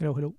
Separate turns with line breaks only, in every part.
Hello, hello.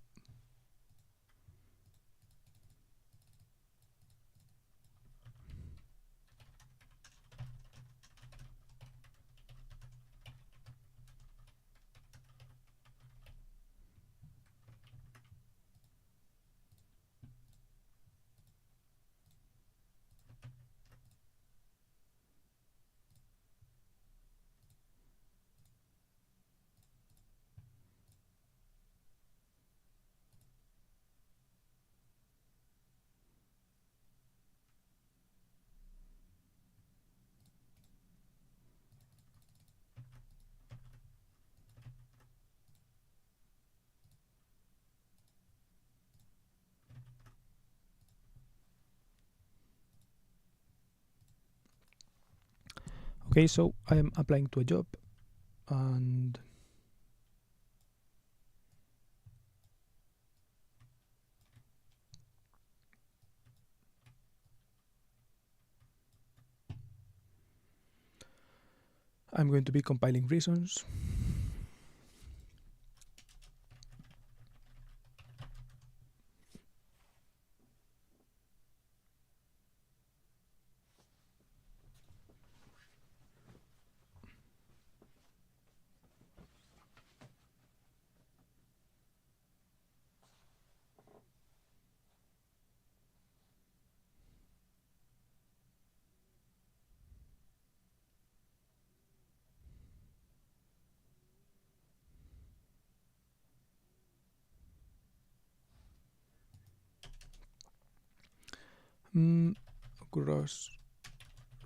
Okay, so I am applying to a job and I'm going to be compiling reasons. Gross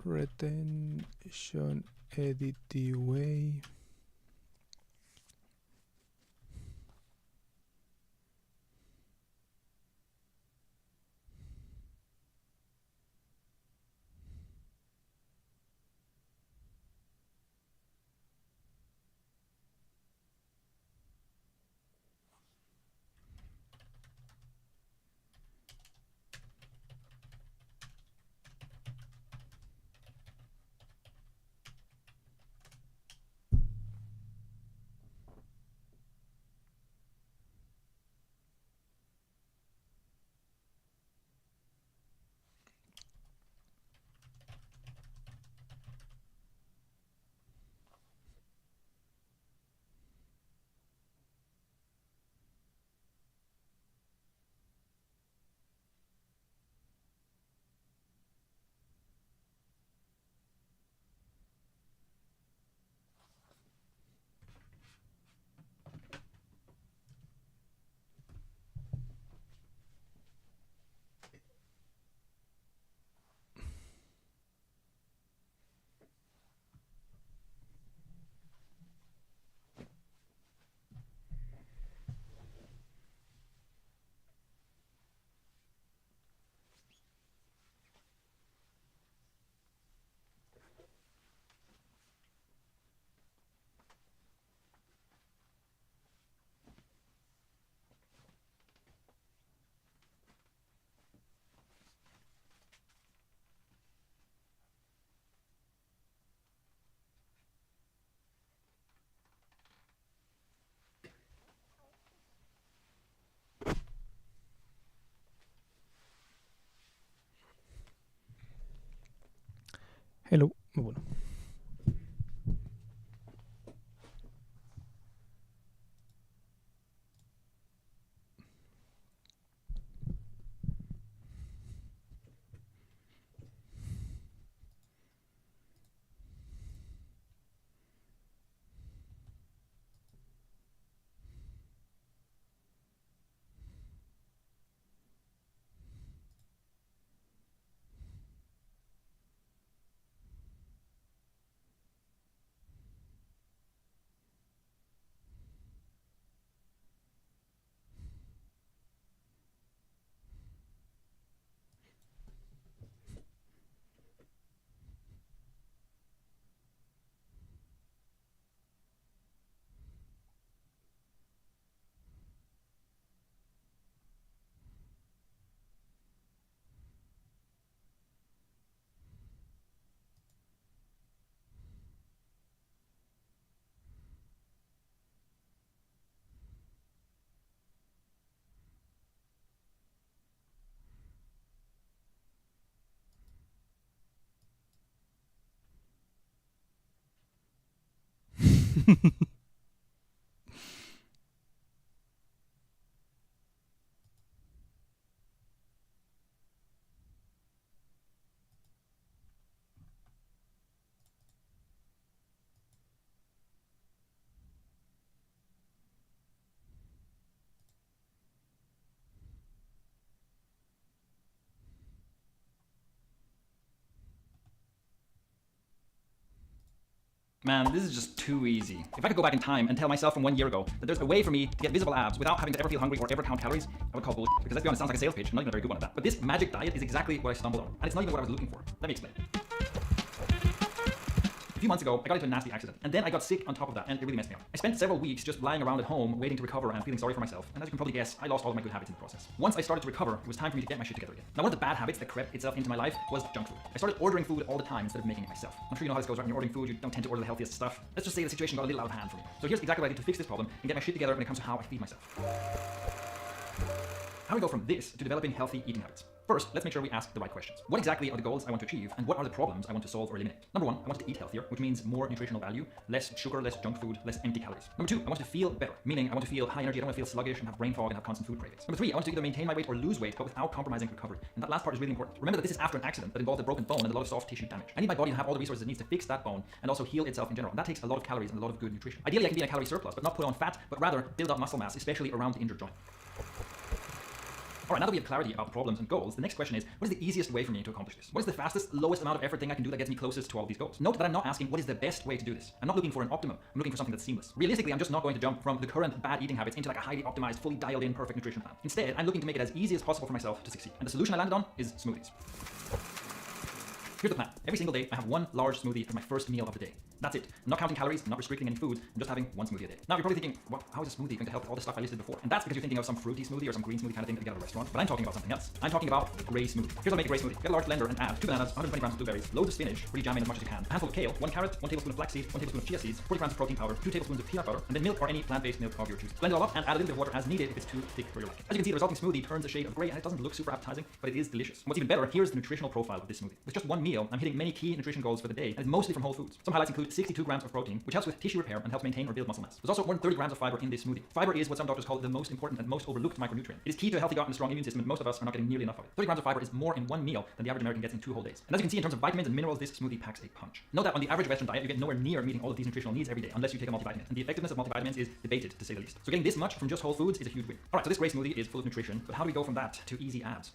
retention edit way. Hello. Bueno.
Man, this is just too easy. If I could go back in time and tell myself from 1 year ago that there's a way for me to get visible abs without having to ever feel hungry or ever count calories, I would call bullshit. Because let's be honest, it sounds like a sales pitch. I'm not even a very good one at that. But this magic diet is exactly what I stumbled on. And it's not even what I was looking for. Let me explain. A few months ago, I got into a nasty accident, and then I got sick on top of that, and it really messed me up. I spent several weeks just lying around at home, waiting to recover and feeling sorry for myself, and as you can probably guess, I lost all of my good habits in the process. Once I started to recover, it was time for me to get my shit together again. Now, one of the bad habits that crept itself into my life was junk food. I started ordering food all the time instead of making it myself. I'm sure you know how this goes, right? When you're ordering food, you don't tend to order the healthiest stuff. Let's just say the situation got a little out of hand for me. So here's exactly what I did to fix this problem and get my shit together when it comes to how I feed myself. How do we go from this to developing healthy eating habits? First, let's make sure we ask the right questions. What exactly are the goals I want to achieve, and what are the problems I want to solve or eliminate? Number one, I want to eat healthier, which means more nutritional value, less sugar, less junk food, less empty calories. Number two, I want to feel better, meaning I want to feel high energy, I don't want to feel sluggish and have brain fog and have constant food cravings. Number three, I want to either maintain my weight or lose weight, but without compromising recovery. And that last part is really important. Remember that this is after an accident that involved a broken bone and a lot of soft tissue damage. I need my body to have all the resources it needs to fix that bone and also heal itself in general. And that takes a lot of calories and a lot of good nutrition. Ideally, I can be in a calorie surplus, but not put on fat, but rather build up muscle mass, especially around the injured joint. Alright, now that we have clarity about the problems and goals, the next question is, what is the easiest way for me to accomplish this? What is the fastest, lowest amount of effort thing I can do that gets me closest to all of these goals? Note that I'm not asking what is the best way to do this. I'm not looking for an optimum. I'm looking for something that's seamless. Realistically, I'm just not going to jump from the current bad eating habits into like a highly optimized, fully dialed in, perfect nutrition plan. Instead, I'm looking to make it as easy as possible for myself to succeed. And the solution I landed on is smoothies. Here's the plan. Every single day, I have one large smoothie as my first meal of the day. That's it. I'm not counting calories, I'm not restricting any food, I'm just having one smoothie a day. Now, you're probably thinking, how is a smoothie going to help with all the stuff I listed before? And that's because you're thinking of some fruity smoothie or some green smoothie kind of thing that you get at a restaurant. But I'm talking about something else. I'm talking about a grey smoothie. Here's how to make a grey smoothie. Get a large blender and add 2 bananas, 120 grams of blueberries, loads of spinach, really jam in as much as you can, a handful of kale, 1 carrot, 1 tablespoon of flaxseed, 1 tablespoon of chia seeds, 40 grams of protein powder, 2 tablespoons of peanut butter, and then milk or any plant-based milk of your choosing. Blend it all up and add a little bit of water as needed if it's too thick for your liking. As you can see, the resulting smoothie turns a shade of grey and it doesn't look super appetizing, but it is delicious. And what's even better, here's the nutritional profile of this smoothie. With just one meal, I'm hitting many key nutrition goals for the day, and it's mostly from whole foods. Some highlights include 62 grams of protein, which helps with tissue repair and helps maintain or build muscle mass. There's also more than 30 grams of fiber in this smoothie. Fiber is what some doctors call the most important and most overlooked micronutrient. It is key to a healthy gut and a strong immune system, and most of us are not getting nearly enough of it. 30 grams of fiber is more in one meal than the average American gets in 2 whole days. And as you can see, in terms of vitamins and minerals, this smoothie packs a punch. Note that on the average Western diet, you get nowhere near meeting all of these nutritional needs every day, unless you take a multivitamin. And the effectiveness of multivitamins is debated, to say the least. So getting this much from just whole foods is a huge win. Alright, so this grey smoothie is full of nutrition, but how do we go from that to easy abs?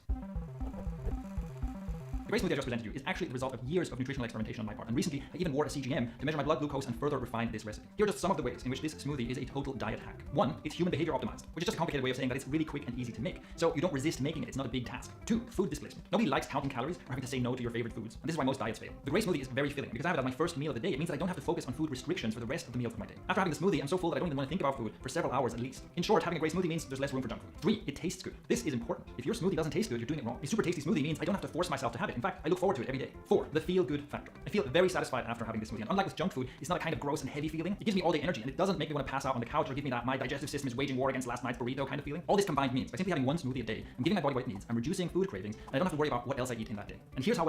The grey smoothie I just presented you is actually the result of years of nutritional experimentation on my part, and recently I even wore a CGM to measure my blood glucose and further refine this recipe. Here are just some of the ways in which this smoothie is a total diet hack. 1, it's human behavior optimized, which is just a complicated way of saying that it's really quick and easy to make, so you don't resist making it, it's not a big task. 2, food displacement. Nobody likes counting calories or having to say no to your favorite foods, and this is why most diets fail. The grey smoothie is very filling. Because I have it as my first meal of the day, it means that I don't have to focus on food restrictions for the rest of the meals of my day. After having the smoothie, I'm so full that I don't even want to think about food for several hours at least. In short, having a grey smoothie means there's less room for junk food. 3, it tastes good. This is important. If your smoothie doesn't taste good, you're doing it wrong. A super tasty smoothie means I don't have to force myself to have it. In fact, I look forward to it every day. 4, the feel-good factor. I feel very satisfied after having this smoothie. And unlike with junk food, it's not a kind of gross and heavy feeling. It gives me all day energy, and it doesn't make me want to pass out on the couch or give me that my digestive system is waging war against last night's burrito kind of feeling. All this combined means by simply having one smoothie a day, I'm giving my body what it needs, I'm reducing food cravings, and I don't have to worry about what else I eat in that day. And here's how well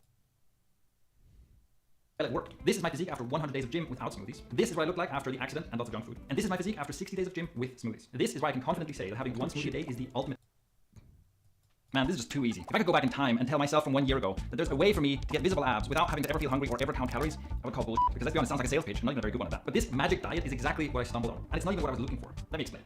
it worked. This is my physique after 100 days of gym without smoothies. This is what I look like after the accident and lots of junk food. And this is my physique after 60 days of gym with smoothies. This is why I can confidently say that having one smoothie a day is the ultimate. Man, this is just too easy. If I could go back in time and tell myself from 1 year ago that there's a way for me to get visible abs without having to ever feel hungry or ever count calories, I would call bullshit. Because let's be honest, it sounds like a sales pitch. I'm not even a very good one at that. But this magic diet is exactly what I stumbled on. And it's not even what I was looking for. Let me explain.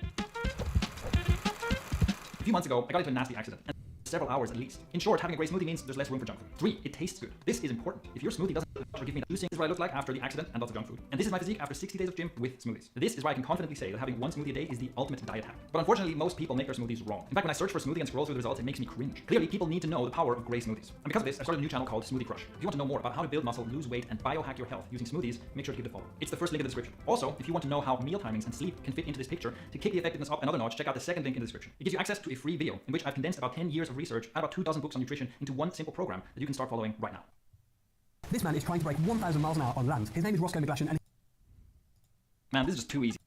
A few months ago, I got into a nasty accident. And several hours at least. In short, having a grey smoothie means there's less room for junk food. 3, it tastes good. This is important. If your smoothie doesn't give me this is what I look like after the accident and lots of junk food. And this is my physique after 60 days of gym with smoothies. This is why I can confidently say that having one smoothie a day is the ultimate diet hack. But unfortunately, most people make their smoothies wrong. In fact, when I search for a smoothie and scroll through the results, it makes me cringe. Clearly, people need to know the power of grey smoothies. And because of this, I started a new channel called Smoothie Crush. If you want to know more about how to build muscle, lose weight, and biohack your health using smoothies, make sure to give it a follow. It's the first link in the description. Also, if you want to know how meal timings and sleep can fit into this picture to kick the effectiveness up another notch, check out the second link in the description. It gives you access to a free video in which I've condensed about 10 years of research and about 2 dozen books on nutrition into one simple program that you can start following right now.
This man is trying to break 1,000 miles an hour on land. His name is Roscoe McGlashan, and
Man, this is just too easy.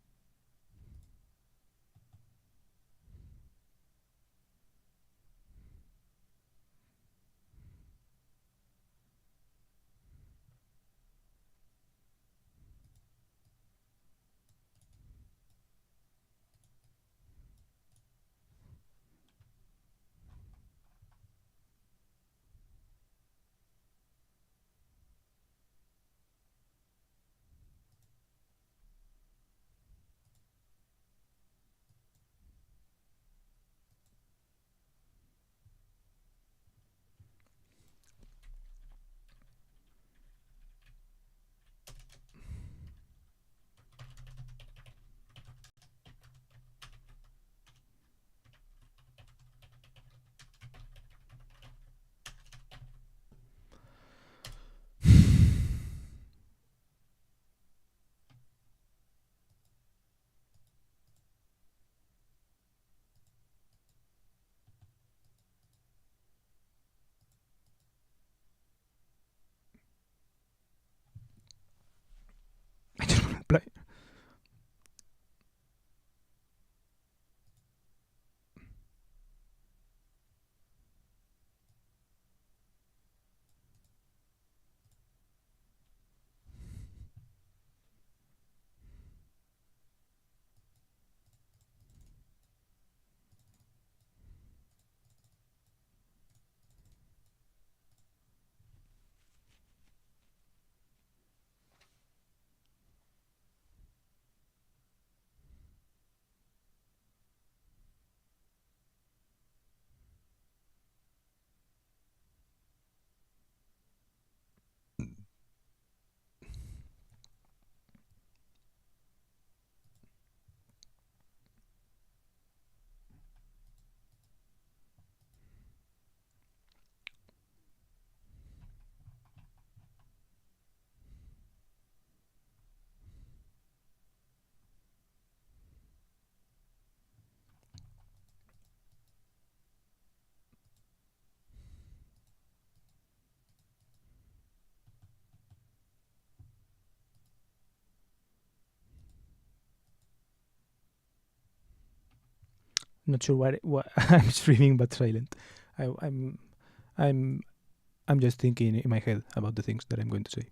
not sure what I'm streaming but silent. I'm I'm I'm just thinking in my head about the things that I'm going to say.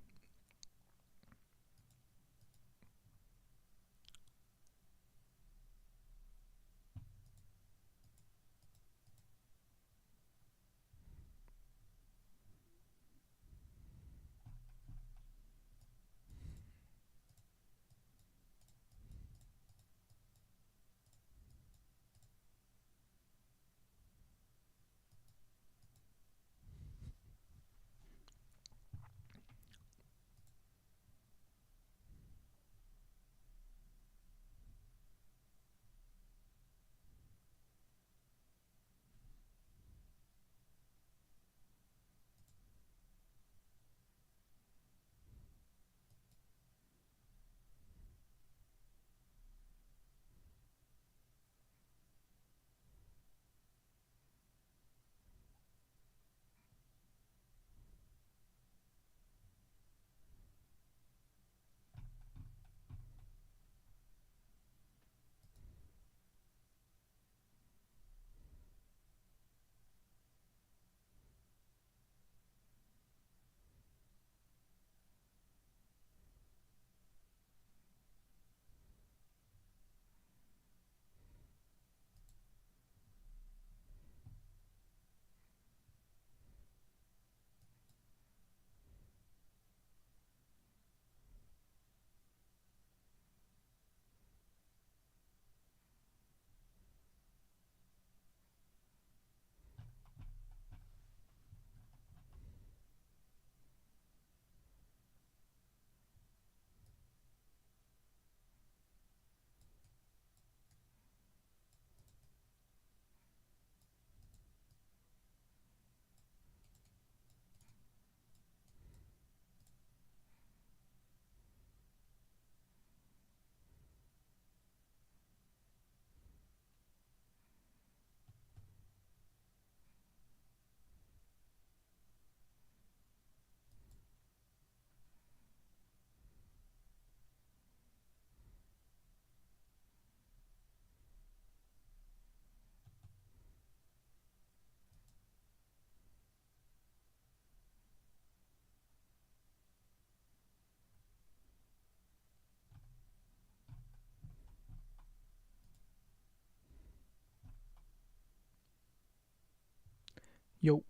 Yo,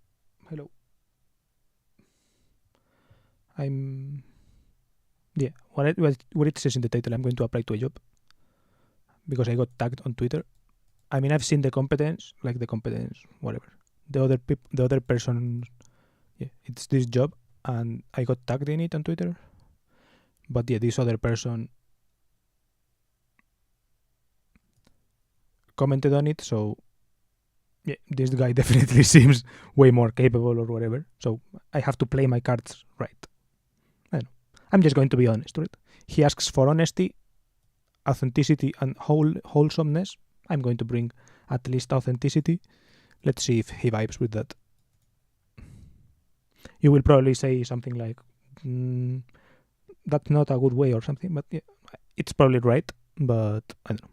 hello. I'm yeah. What it says in the title, I'm going to apply to a job because I got tagged on Twitter. I mean, I've seen the competence, like the competence, whatever. The other person, yeah, it's this job, and I got tagged in it on Twitter. But yeah, this other person commented on it, so yeah, this guy definitely seems way more capable or whatever. So I have to play my cards right. I don't know. I'm just going to be honest, right? He asks for honesty, authenticity, and wholesomeness. I'm going to bring at least authenticity. Let's see if he vibes with that. You will probably say something like, "That's not a good way" or something, but yeah, it's probably right. But I don't know.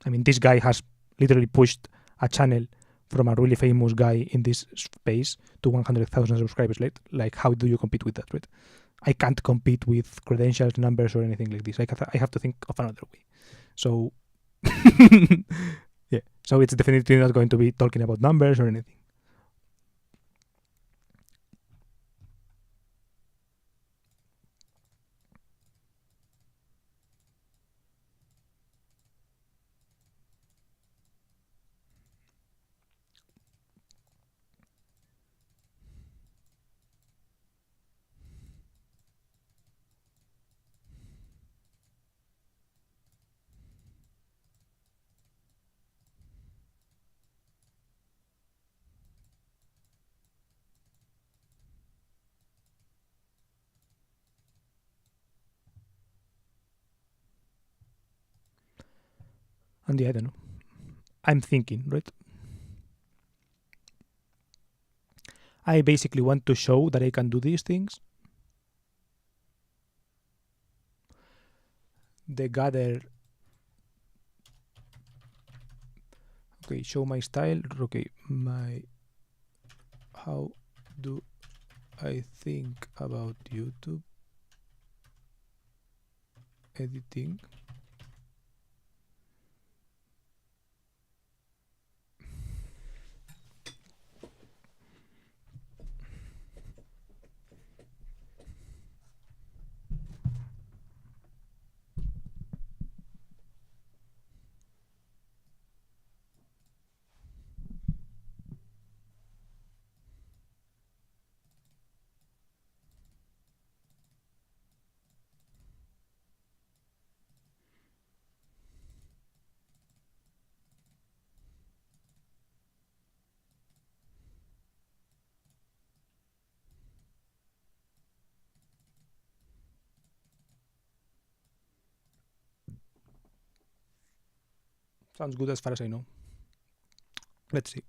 I mean, this guy has literally pushed a channel from a really famous guy in this space to 100,000 subscribers. Like, how do you compete with that, right? I can't compete with credentials, numbers, or anything like this. I have to think of another way. So, yeah. So it's definitely not going to be talking about numbers or anything. And yeah, I don't know. I'm thinking, right? I basically want to show that I can do these things. The gather Okay, show my style. Okay, how do I think about YouTube editing? Sounds good as far as I know. Let's see.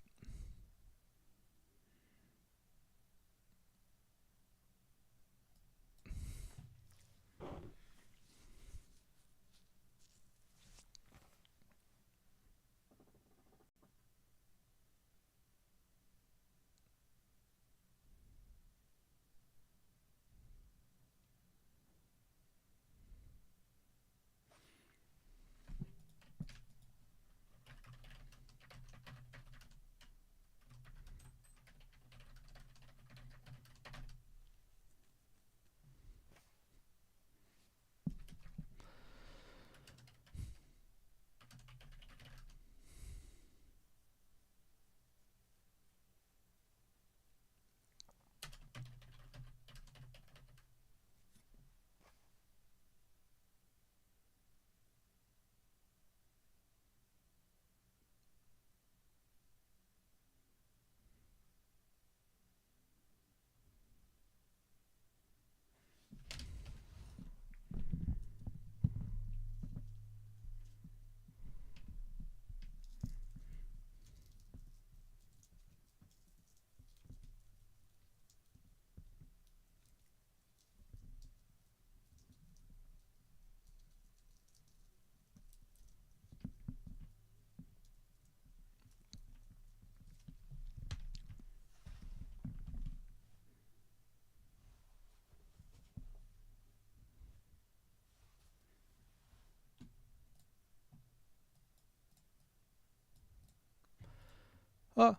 Ah,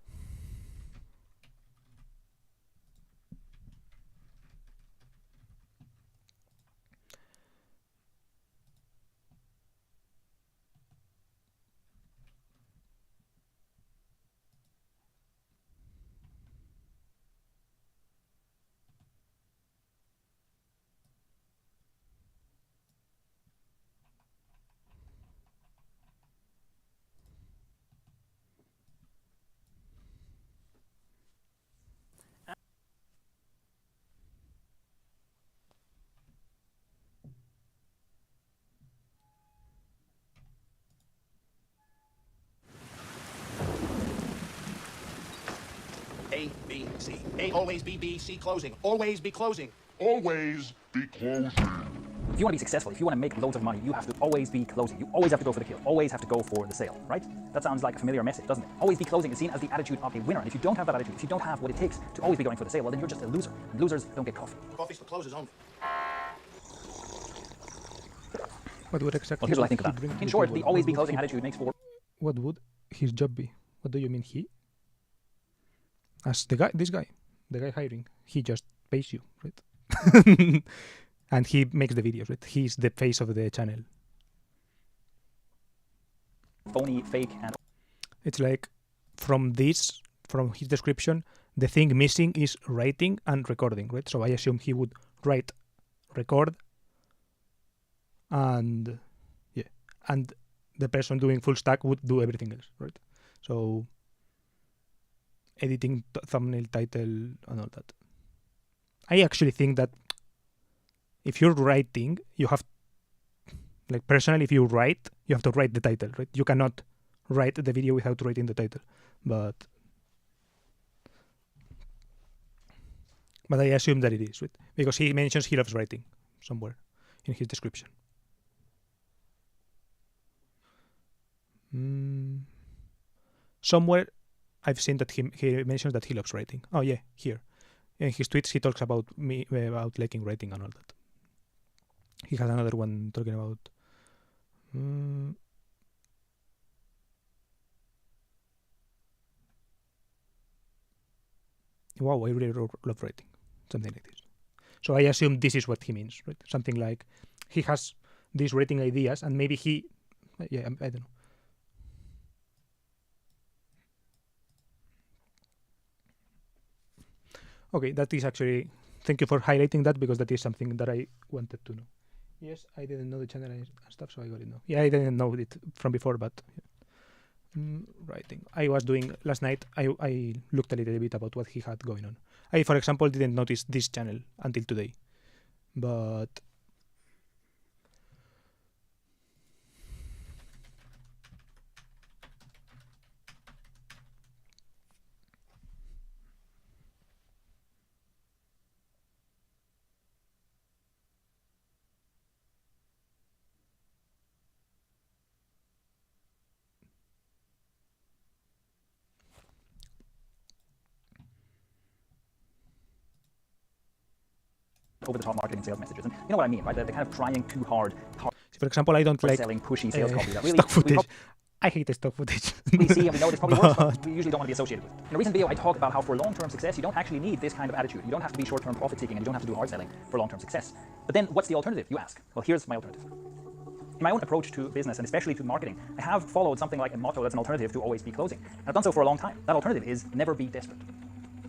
A, B, C. A, always be B, C, closing. Always be closing.
Always be closing.
If you want to be successful, if you want to make loads of money, you have to always be closing. You always have to go for the kill. Always have to go for the sale, right? That sounds like a familiar message, doesn't it? Always be closing is seen as the attitude of a winner. And if you don't have that attitude, if you don't have what it takes to always be going for the sale, well, then you're just a loser. And losers don't get coffee.
Coffee's for closers only.
but what exactly?
Well, here's what I think
would
of
he
that.
bring to
In
the
short,
table?
the always
What
be
would
closing
he-
attitude makes for...
What would his job be? What do you mean he? As the guy hiring, he just pays you, right? And he makes the videos, right? He's the face of the channel.
phony, fake, and...
It's like from his description, the thing missing is writing and recording, right? So I assume he would write, record, and and the person doing full stack would do everything else, right? So editing, thumbnail, title, and all that. I actually think that if you're writing, you have, like personally, if you write, you have to write the title, right? You cannot write the video without writing the title. But I assume that it is, right? Because he mentions he loves writing somewhere in his description. somewhere I've seen that he mentions that he loves writing. Oh yeah, here. In his tweets he talks about about liking writing and all that. He has another one talking about wow, I really love writing. Something like this. So I assume this is what he means, right? Something like he has these writing ideas and maybe he I don't know. Okay, that is actually, thank you for highlighting that because that is something that I wanted to know. Yes, I didn't know the channel and stuff, so I got it now. Yeah, I didn't know it from before, but writing. I was doing last night. I looked a little bit about what he had going on. I, for example, didn't notice this channel until today, but
over-the-top marketing and sales messages. And you know what I mean, right? They're kind of trying too hard
for example, I don't like
selling pushy sales copy. That really
stock footage. I hate the stock footage.
we see and we know this probably works, but we usually don't want to be associated with it. In a recent video, I talk about how for long-term success, you don't actually need this kind of attitude. You don't have to be short-term profit-seeking, and you don't have to do hard selling for long-term success. But then what's the alternative, you ask? Well, here's my alternative. In my own approach to business, and especially to marketing, I have followed something like a motto that's an alternative to always be closing. And I've done so for a long time. That alternative is never be desperate.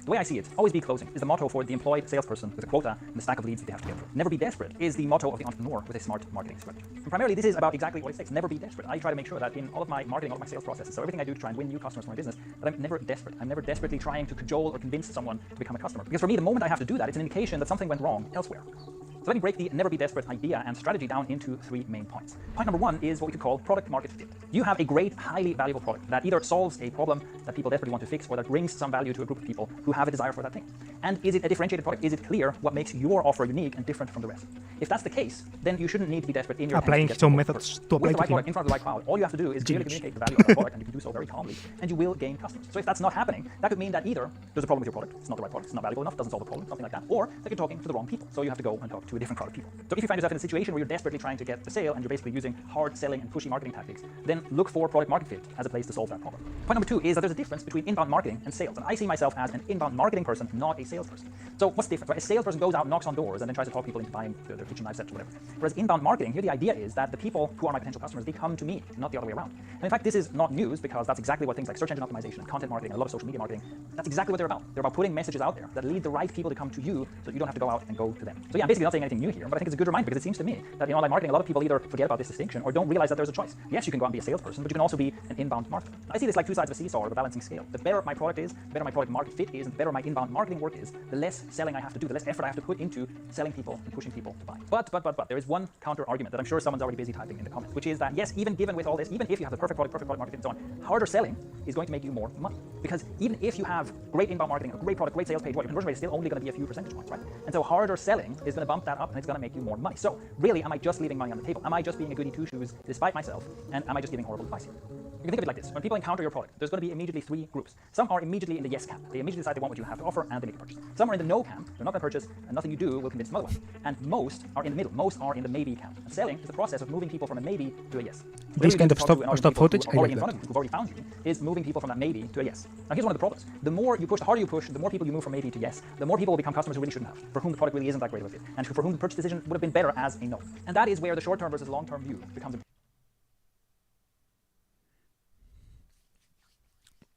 The way I see it, always be closing, is the motto for the employed salesperson with a quota and the stack of leads that they have to get through. Never be desperate is the motto of the entrepreneur with a smart marketing strategy. And primarily, this is about exactly what it takes. Never be desperate. I try to make sure that in all of my marketing, all of my sales processes, so everything I do to try and win new customers for my business, that I'm never desperate. I'm never desperately trying to cajole or convince someone to become a customer. Because for me, the moment I have to do that, it's an indication that something went wrong elsewhere. So let me break the never be desperate idea and strategy down into 3 main points. Point number 1 is what we could call product market fit. You have a great, highly valuable product that either solves a problem that people desperately want to fix or that brings some value to a group of people who have a desire for that thing. And is it a differentiated product? Is it clear what makes your offer unique and different from the rest? If that's the case, then you shouldn't need to be desperate in your
applying some methods to apply
with the right
to
product in front of the right crowd. All you have to do is clearly communicate the value of that product, and you can do so very calmly, and you will gain customers. So if that's not happening, that could mean that either there's a problem with your product, it's not the right product, it's not valuable enough, doesn't solve the problem, something like that, or that you're talking to the wrong people. So you have to go and talk to a different crowd of people. So if you find yourself in a situation where you're desperately trying to get the sale and you're basically using hard selling and pushy marketing tactics, then look for product market fit as a place to solve that problem. Point number 2 is that there's a difference between inbound marketing and sales. And I see myself as an inbound marketing person, not a salesperson. So what's different? Right? A salesperson goes out, knocks on doors, and then tries to talk people into buying their kitchen knife sets or whatever. Whereas inbound marketing, here the idea is that the people who are my potential customers, they come to me, not the other way around. And in fact, this is not news because that's exactly what things like search engine optimization and content marketing and a lot of social media marketing, that's exactly what they're about. They're about putting messages out there that lead the right people to come to you so that you don't have to go out and go to them. So yeah, I'm basically not saying anything new here, but I think it's a good reminder because it seems to me that in online marketing, a lot of people either forget about this distinction or don't realize that there's a choice. Yes, you can go out and be a salesperson, but you can also be an inbound marketer. I see this like two sides of a seesaw or a balancing scale. The better my product is, the better my product market fit is, and the better my inbound marketing work is, the less selling I have to do, the less effort I have to put into selling people and pushing people to buy. But there is one counter argument that I'm sure someone's already busy typing in the comments, which is that yes, even given with all this, even if you have the perfect product market fit and so on, harder selling is going to make you more money. Because even if you have great inbound marketing, a great product, great sales page, your conversion rate is still only going to be a few percentage points, right? And so harder selling is going to bump that up and it's going to make you more money. So really, am I just leaving money on the table? Am I just being a goody two-shoes despite myself? And am I just giving horrible advice here? You can think of it like this. When people encounter your product, there's going to be immediately 3 groups. Some are immediately in the yes camp. They immediately decide they want what you have to offer and they make a purchase. Some are in the no camp. They're not going to purchase and nothing you do will convince them otherwise. And most are in the middle. Most are in the maybe camp. And selling is the process of moving people from a maybe to a yes.
This kind of stock footage, I like that.
Who've already found you, is moving people from that maybe to a yes. Now here's one of the problems. The more you push, the harder you push, the more people you move from maybe to yes, the more people will become customers who really shouldn't have, for whom the product really isn't that great of a fit, and for whom the purchase decision would have been better as a no. And that is where the short-term versus long-term view becomes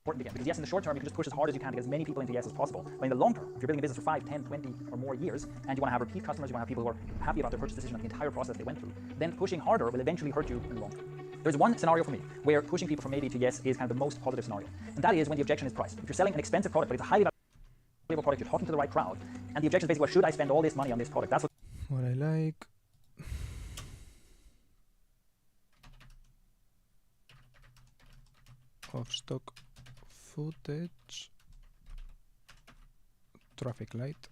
important again. Because yes, in the short term, you can just push as hard as you can to get as many people into yes as possible. But in the long term, if you're building a business for 5, 10, 20 or more years, and you want to have repeat customers, you want to have people who are happy about their purchase decision and the entire process they went through, then pushing harder will eventually hurt you in the long term. There's one scenario for me where pushing people from maybe to yes is kind of the most positive scenario. And that is when the objection is price. If you're selling an expensive product, but it's a highly valuable product, you're talking to the right crowd, and the objection is basically, well, should I spend all this money on this product? That's
what I like. Of stock footage, traffic light.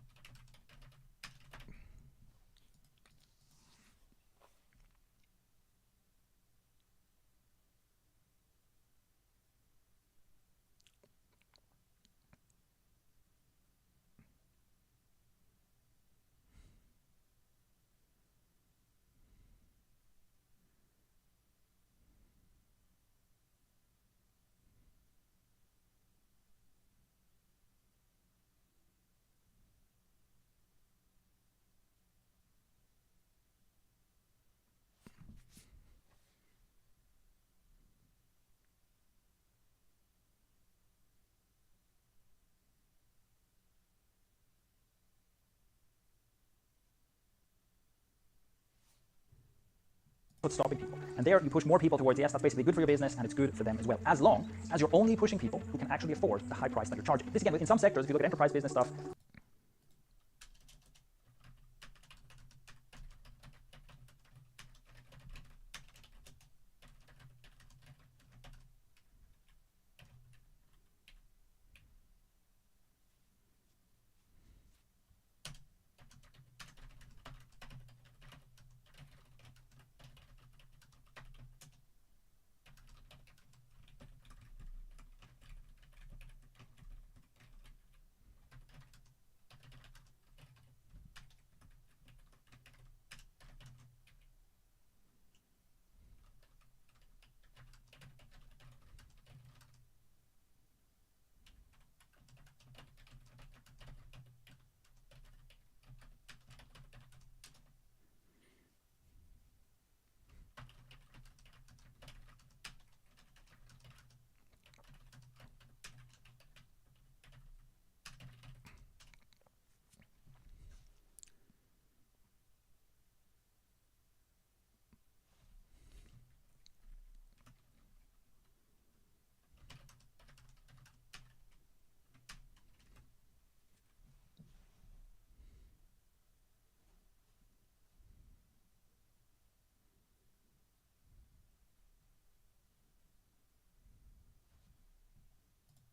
what's stopping people. And there you push more people towards yes, that's basically good for your business and it's good for them as well, as long as you're only pushing people who can actually afford the high price that you're charging. This again, in some sectors, if you look at enterprise business stuff,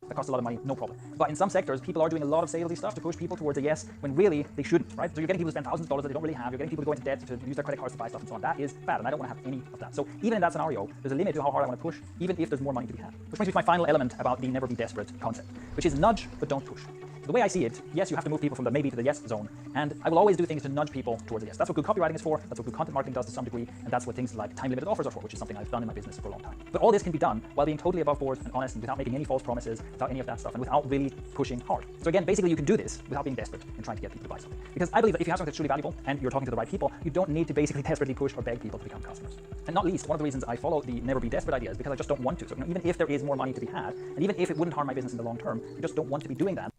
that costs a lot of money, no problem. But in some sectors, people are doing a lot of salesy stuff to push people towards a yes when really they shouldn't, right? So you're getting people to spend thousands of dollars that they don't really have. You're getting people to go into debt to use their credit cards to buy stuff and so on. That is bad, and I don't want to have any of that. So even in that scenario, there's a limit to how hard I want to push, even if there's more money to be had. Which brings me to my final element about the never be desperate concept, which is nudge but don't push. The way I see it, yes, you have to move people from the maybe to the yes zone, and I will always do things to nudge people towards a yes. That's what good copywriting is for, that's what good content marketing does to some degree, and that's what things like time-limited offers are for, which is something I've done in my business for a long time. But all this can be done while being totally above board and honest and without making any false promises, without any of that stuff, and without really pushing hard. So again, basically you can do this without being desperate and trying to get people to buy something. Because I believe that if you have something that's truly valuable and you're talking to the right people, you don't need to basically desperately push or beg people to become customers. And not least, one of the reasons I follow the never be desperate idea is because I just don't want to. So even if there is more money to be had, and even if it wouldn't harm my business in the long term, I just don't want to be doing that.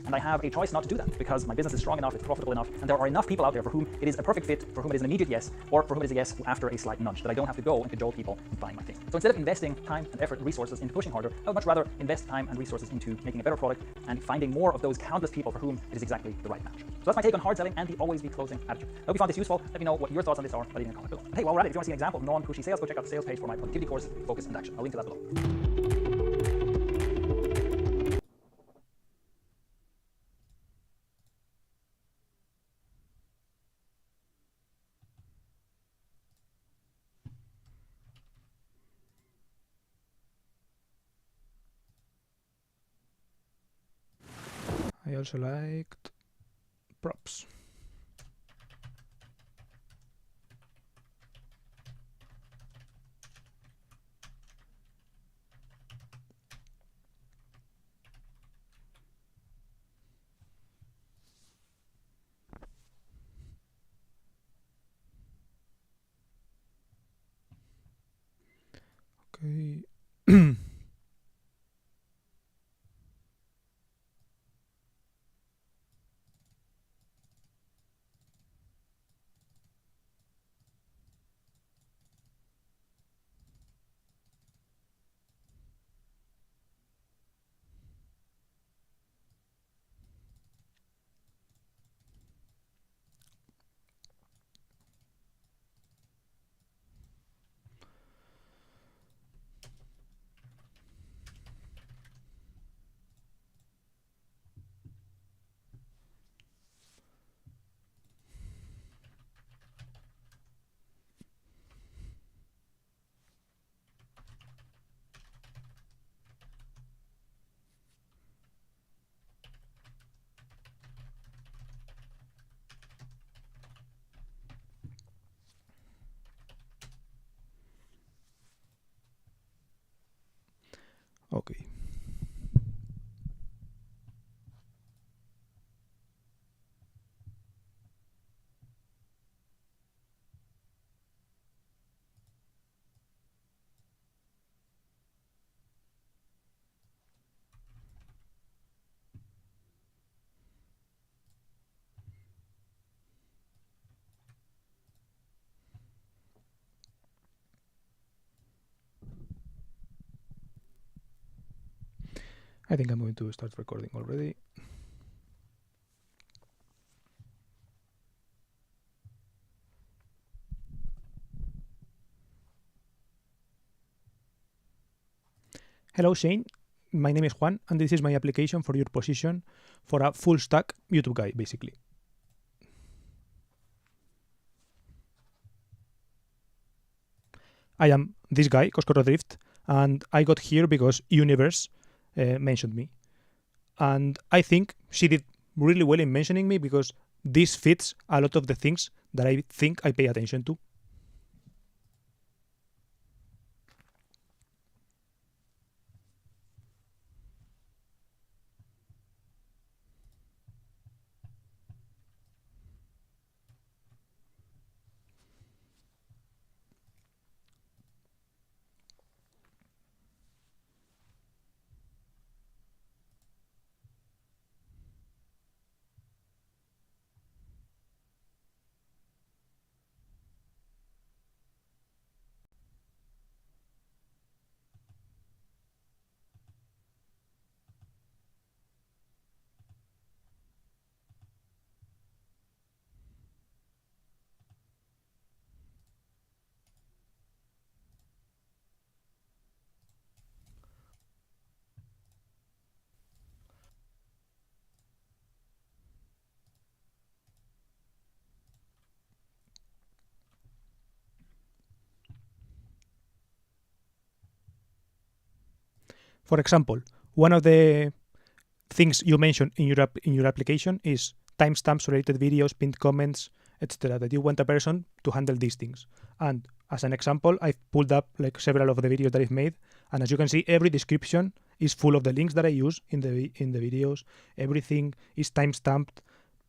And I have a choice not to do that because my business is strong enough, it's profitable enough, and there are enough people out there for whom it is a perfect fit, for whom it is an immediate yes, or for whom it is a yes after a slight nudge, that I don't have to go and cajole people into buying my thing. So instead of investing time and effort and resources into pushing harder, I would much rather invest time and resources into making a better product and finding more of those countless people for whom it is exactly the right match. So that's my take on hard selling and the always be closing attitude. I hope you found this useful. Let me know what your thoughts on this are by leaving a comment below. And hey, while we're at it, if you want to see an example of non-pushy sales, go check out the sales page for my productivity course, Focus and Action. I'll link to that below.
I also liked props. Okay. Okay. I think I'm going to start recording already. Hello, Shane. My name is Juan, and this is my application for your position for a full stack YouTube guy, basically. I am this guy, Koskoro Drift, and I got here because Universe mentioned me. And I think she did really well in mentioning me because this fits a lot of the things that I think I pay attention to. For example, one of the things you mentioned in your application is timestamps related videos, pinned comments, etc. That you want a person to handle these things. And as an example, I've pulled up like several of the videos that I've made, and as you can see, every description is full of the links that I use in the videos. Everything is timestamped,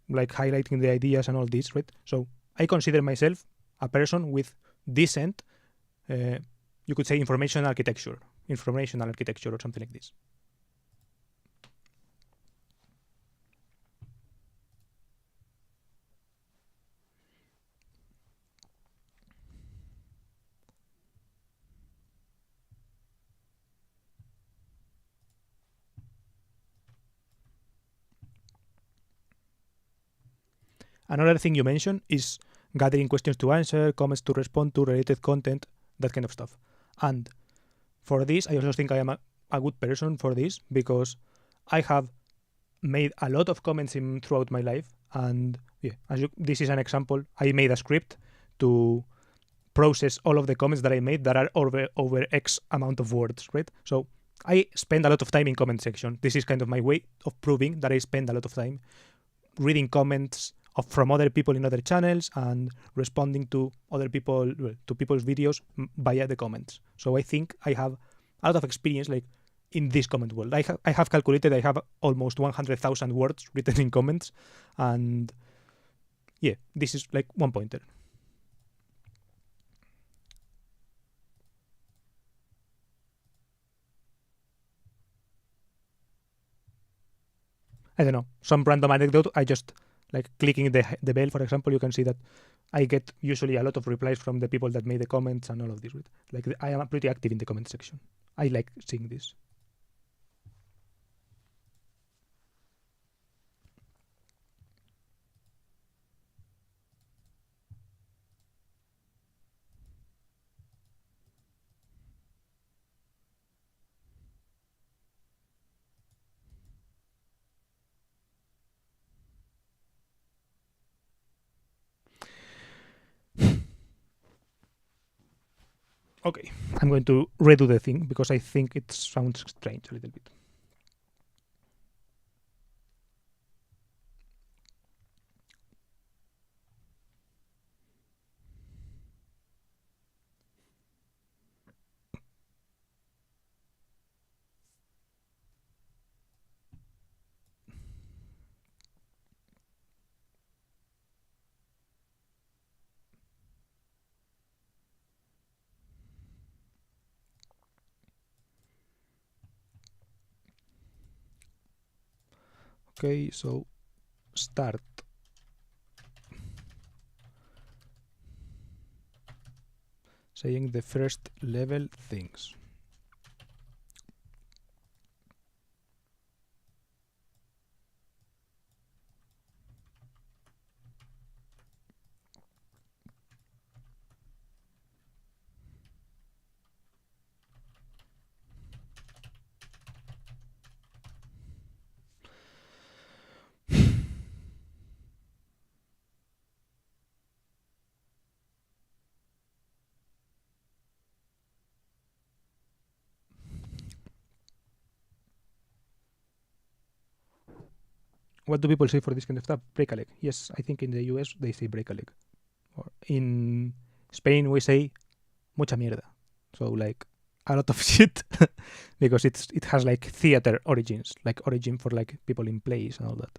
like highlighting the ideas and all this, right? So I consider myself a person with decent, you could say, informational architecture or something like this. Another thing you mentioned is gathering questions to answer, comments to respond to, related content, that kind of stuff. And for this, I also think I am a good person for this because I have made a lot of comments throughout my life. And yeah, this is an example. I made a script to process all of the comments that I made that are over X amount of words, right? So I spend a lot of time in comment section. This is kind of my way of proving that I spend a lot of time reading comments from other people in other channels and responding to people's videos via the comments. So I think I have a lot of experience like in this comment world. I have calculated I have almost 100,000 words written in comments, and yeah, this is like one pointer. I don't know, some random anecdote. I just like clicking the bell, for example, you can see that I get usually a lot of replies from the people that made the comments and all of this. Right? Like I am pretty active in the comment section. I like seeing this. Okay, I'm going to redo the thing because I think it sounds strange a little bit. Okay, so start. Saying the first level things. what do people say for this kind of stuff? Break a leg. Yes, I think in the US they say break a leg. Or in Spain we say mucha mierda. So like a lot of shit because it has like theater origins, like origin for like people in plays and all that.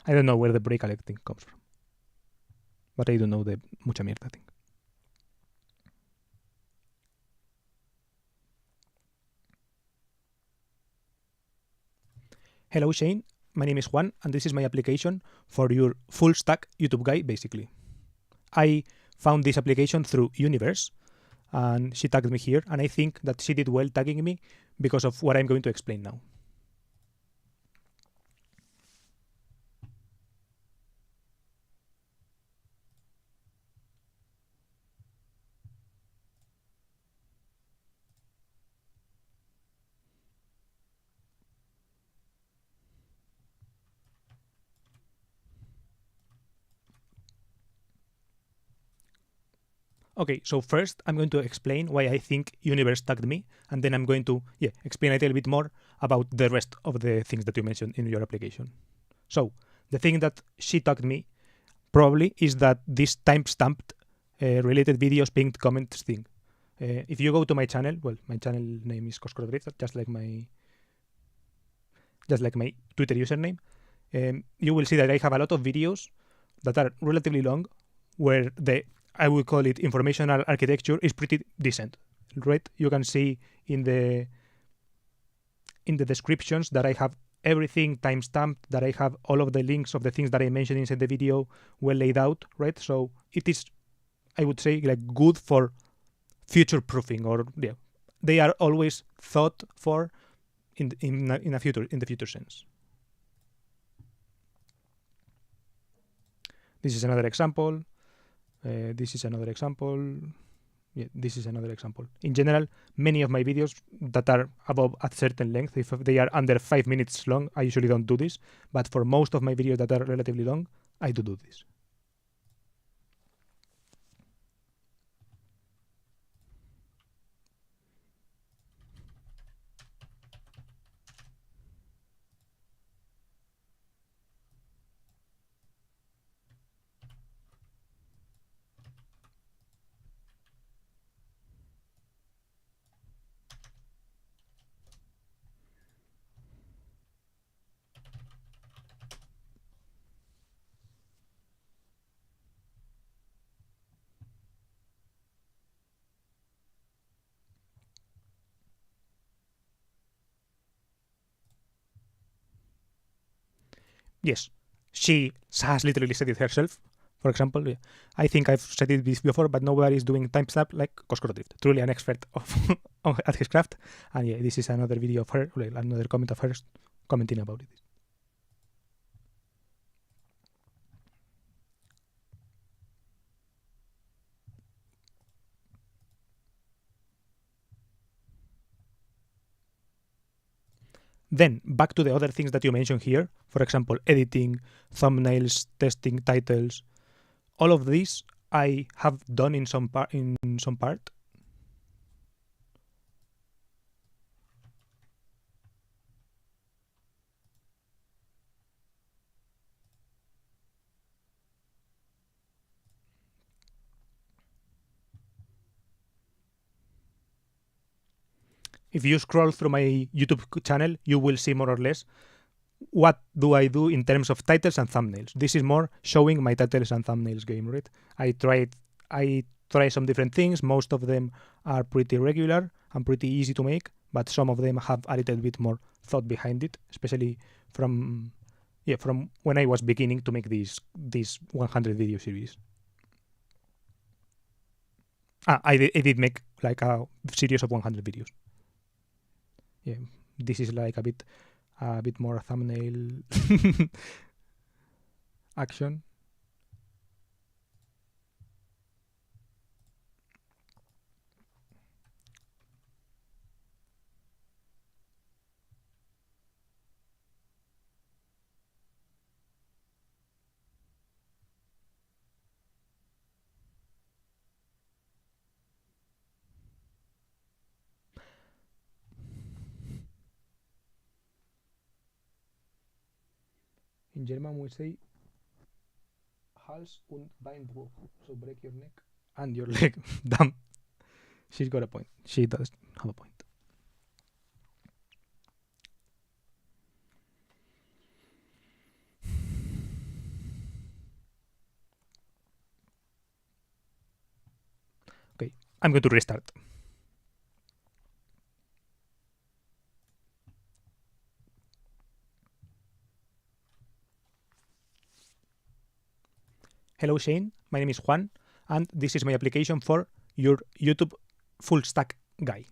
I don't know where the break a leg thing comes from, but I do know the mucha mierda thing. Hello Shane, my name is Juan and this is my application for your full stack YouTube guy basically. I found this application through Universe and she tagged me here and I think that she did well tagging me because of what I'm going to explain now. Okay, so first I'm going to explain why I think Universe tagged me, and then I'm going to explain a little bit more about the rest of the things that you mentioned in your application. So the thing that she tagged me probably is that this timestamped related videos pinned comments thing. If you go to my channel, well, my channel name is Coscrodrift, just like my Twitter username, you will see that I have a lot of videos that are relatively long, where I would call it informational architecture is pretty decent, right? You can see in the descriptions that I have everything timestamped, that I have all of the links of the things that I mentioned inside the video well laid out, right? So it is, I would say, like good for future proofing, or they are always thought for in the future sense. This is another example. This is another example. Yeah, this is another example. In general, many of my videos that are above a certain length, if they are under 5 minutes long, I usually don't do this. But for most of my videos that are relatively long, I do this. Yes, she has literally said it herself. For example, I think I've said it before, but nobody is doing timestamp like Coscrodrift. Truly an expert at his craft. And yeah, this is another video of her, another comment of hers commenting about it. Then back to the other things that you mentioned here. For example, editing, thumbnails, testing titles. All of these I have done in some part. If you scroll through my YouTube channel, you will see more or less what do I do in terms of titles and thumbnails. This is more showing my titles and thumbnails game, right? I try some different things. Most of them are pretty regular and pretty easy to make, but some of them have a little bit more thought behind it, especially from when I was beginning to make this 100 video series. I did make like a series of 100 videos. Yeah, this is like a bit more thumbnail action. In German we say Hals und Beinbruch, so break your neck and your leg. Damn. She's got a point. She does have a point. Okay, I'm going to restart. Hello Shane, my name is Juan, and this is my application for your YouTube full stack guy.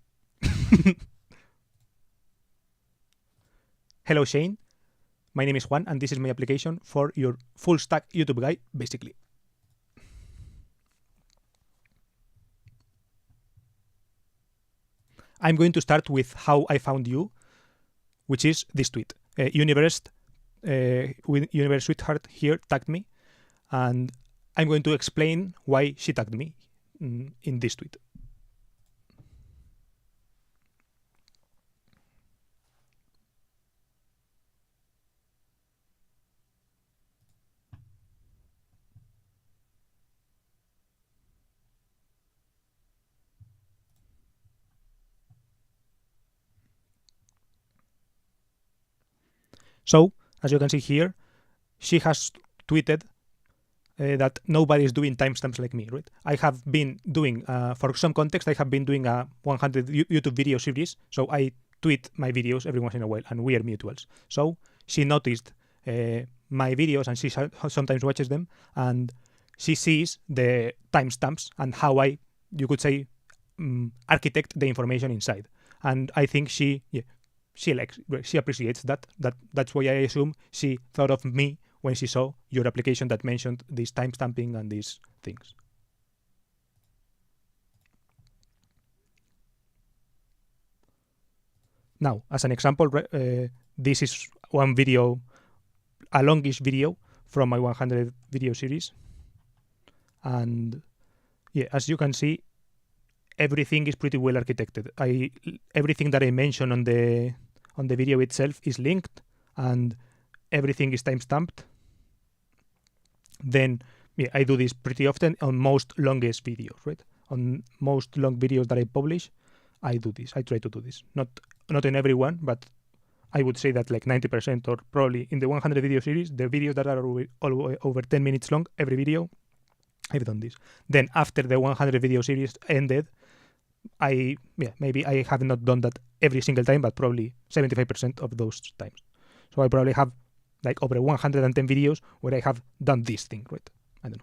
Hello Shane, my name is Juan, and this is my application for your full stack YouTube guy, basically. I'm going to start with how I found you, which is this tweet. Universe Sweetheart here tagged me, and I'm going to explain why she tagged me in this tweet. So, as you can see here, she has tweeted that nobody is doing timestamps like me, right? I have been doing, for some context, I have been doing a 100 YouTube video series, so I tweet my videos every once in a while, and we are mutuals. So she noticed my videos, and she sometimes watches them, and she sees the timestamps and how I, you could say, architect the information inside. And I think she appreciates that. That's why I assume she thought of me when she saw your application that mentioned this timestamping and these things. Now, as an example, this is one video, a longish video from my 100 video series. And yeah, as you can see, everything is pretty well architected. Everything that I mention on the video itself is linked, and everything is timestamped. Then yeah, I do this pretty often on most longest videos, right? On most long videos that I publish, I do this. I try to do this. Not in every one, but I would say that like 90%, or probably in the 100 video series, the videos that are over 10 minutes long, every video, I've done this. Then after the 100 video series ended, maybe I have not done that every single time, but probably 75% of those times. So I probably have like over 110 videos where I have done this thing, right? I don't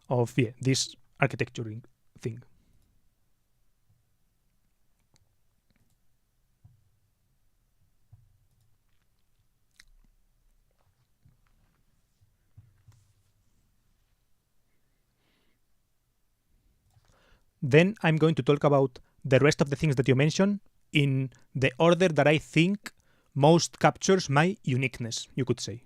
know. Of this architecturing thing. Then I'm going to talk about the rest of the things that you mentioned in the order that I think most captures my uniqueness, you could say.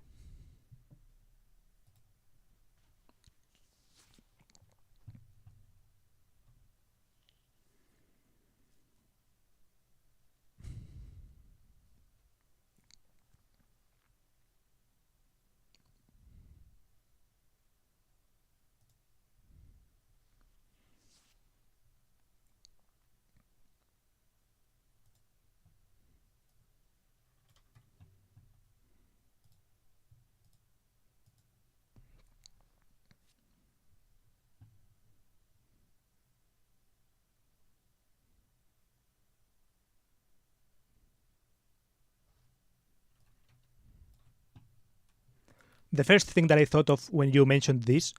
The first thing that I thought of when you mentioned this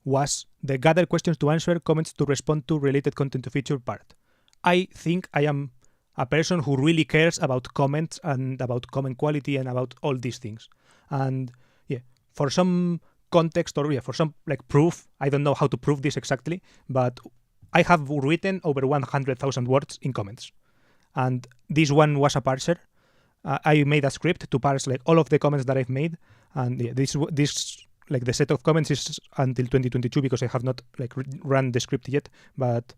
was the gather questions to answer, comments to respond to, related content to feature part. I think I am a person who really cares about comments and about comment quality and about all these things. And yeah, for some context, or for some like proof, I don't know how to prove this exactly, but I have written over 100,000 words in comments. And this one was a parser. I made a script to parse like all of the comments that I've made, and yeah, this like the set of comments is until 2022 because I have not like run the script yet. But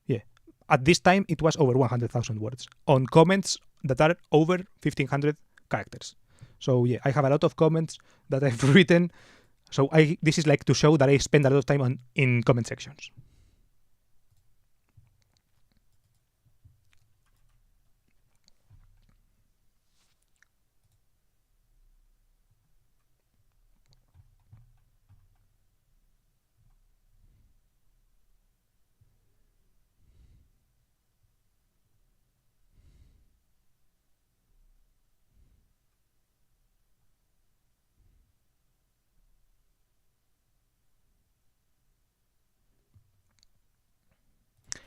yeah, at this time it was over 100,000 words on comments that are over 1,500 characters. So yeah, I have a lot of comments that I've written. So this is like to show that I spend a lot of time in comment sections.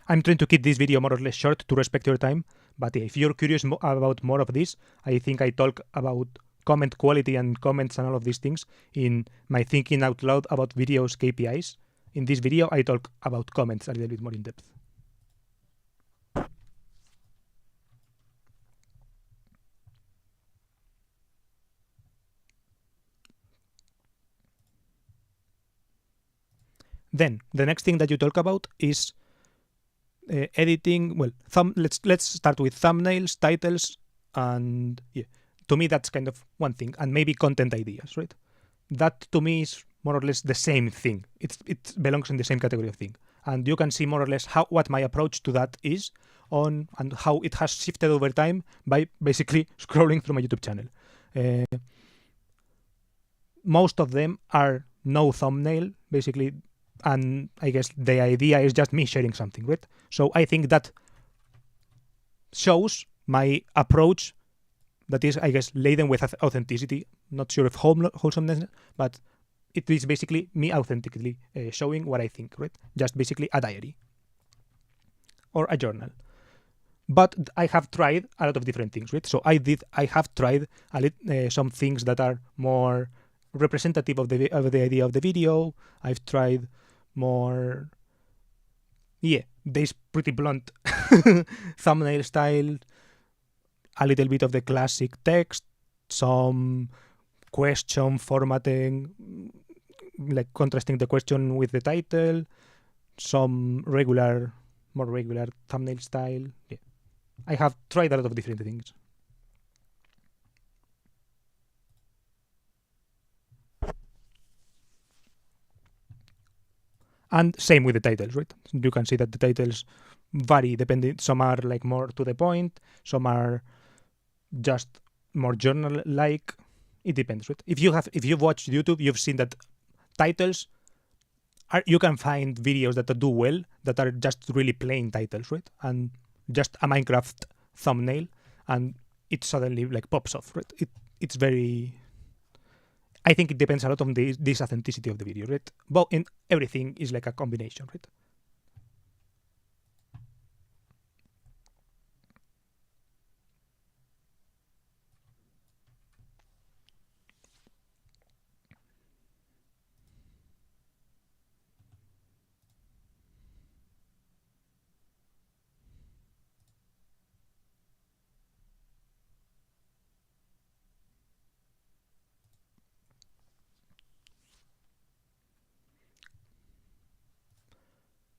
I'm trying to keep this video more or less short to respect your time, but if you're curious about more of this, I think I talk about comment quality and comments and all of these things in my Thinking Out Loud about videos KPIs. In this video, I talk about comments a little bit more in depth. Then the next thing that you talk about is editing. Well, let's start with thumbnails, titles, and yeah, to me that's kind of one thing, and maybe content ideas, right? That to me is more or less the same thing. It belongs in the same category of thing, and you can see more or less what my approach to that is and how it has shifted over time by basically scrolling through my YouTube channel. Most of them are no thumbnail, basically. And I guess the idea is just me sharing something, right? So I think that shows my approach that is, I guess, laden with authenticity. Not sure if wholesomeness, but it is basically me authentically showing what I think, right? Just basically a diary or a journal. But I have tried a lot of different things, right? So I have tried some things that are more representative of the idea of the video. I've tried more, there's pretty blunt thumbnail style, a little bit of the classic text, some question formatting, like contrasting the question with the title, some more regular thumbnail style. Yeah, I have tried a lot of different things. And same with the titles, right? You can see that the titles vary depending. Some are like more to the point, some are just more journal-like. It depends, right? If you've watched YouTube, you've seen that titles you can find videos that do well that are just really plain titles, right? And just a Minecraft thumbnail, and it suddenly like pops off, right? It's very. I think it depends a lot on this authenticity of the video, right? But in everything is like a combination, right?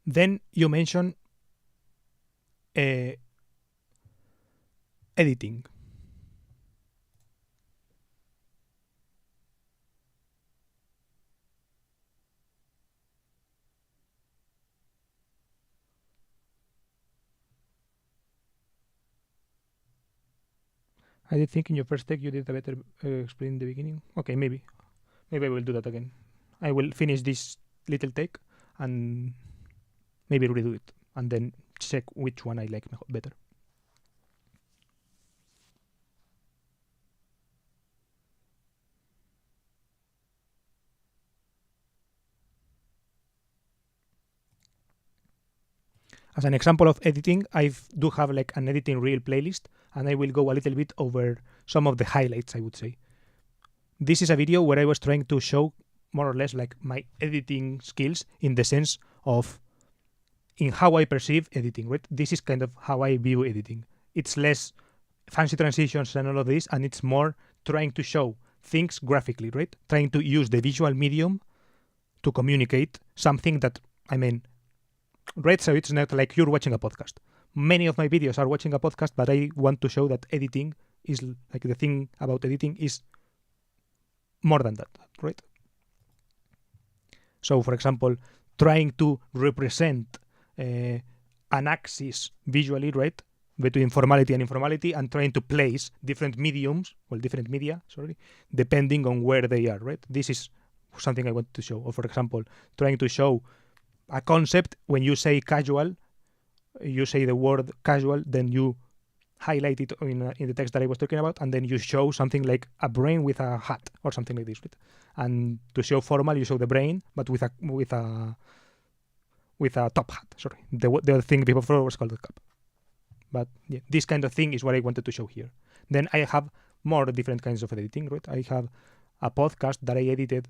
Then you mention editing. I did think in your first take you did a better explain in the beginning. Okay, maybe I will do that again. I will finish this little take and maybe redo it and then check which one I like better. As an example of editing, I do have like an editing reel playlist, and I will go a little bit over some of the highlights, I would say. This is a video where I was trying to show more or less like my editing skills in the sense of in how I perceive editing, right? This is kind of how I view editing. It's less fancy transitions and all of this, and it's more trying to show things graphically, right? Trying to use the visual medium to communicate something that, right? So it's not like you're watching a podcast. Many of my videos are watching a podcast, but I want to show that editing is like the thing about editing is more than that, right? So, for example, trying to represent an axis visually, right, between formality and informality, and trying to place different different media, depending on where they are, right? This is something I want to show. Or, for example, trying to show a concept. When you say casual, you say the word casual, then you highlight it in the text that I was talking about, and then you show something like a brain with a hat or something like this, right? And to show formal, you show the brain, but with a top hat. The other thing before was called the cap. But yeah, this kind of thing is what I wanted to show here. Then I have more different kinds of editing, right? I have a podcast that I edited,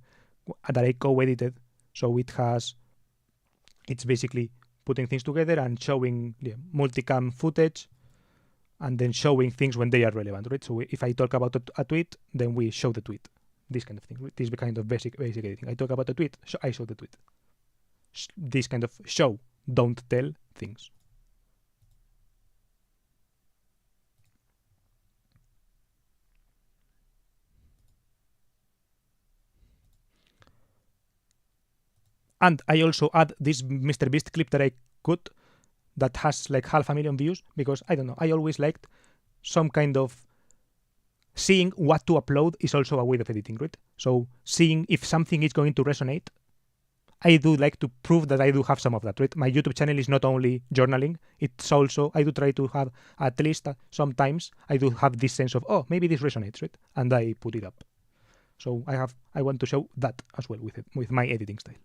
that I co-edited, so it's basically putting things together and showing multicam footage, and then showing things when they are relevant, right? So if I talk about a tweet, then we show the tweet. This kind of thing. Right? This is kind of basic editing. I talk about a tweet, I show the tweet. This kind of show, don't tell things. And I also add this Mr. Beast clip that I cut that has like 500,000 views, because I don't know, I always liked some kind of seeing what to upload is also a way of editing, right? So seeing if something is going to resonate, I do like to prove that I do have some of that, right? My YouTube channel is not only journaling, it's also, I do try to have, at least sometimes, I do have this sense of, oh, maybe this resonates, right? And I put it up. So I want to show that as well with my editing style.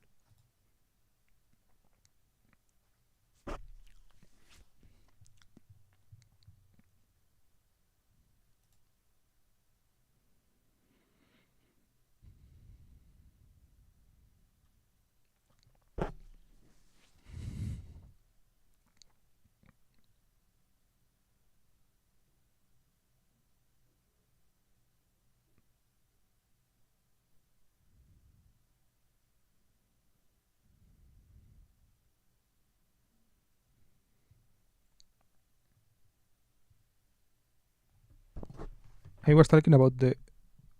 I was talking about the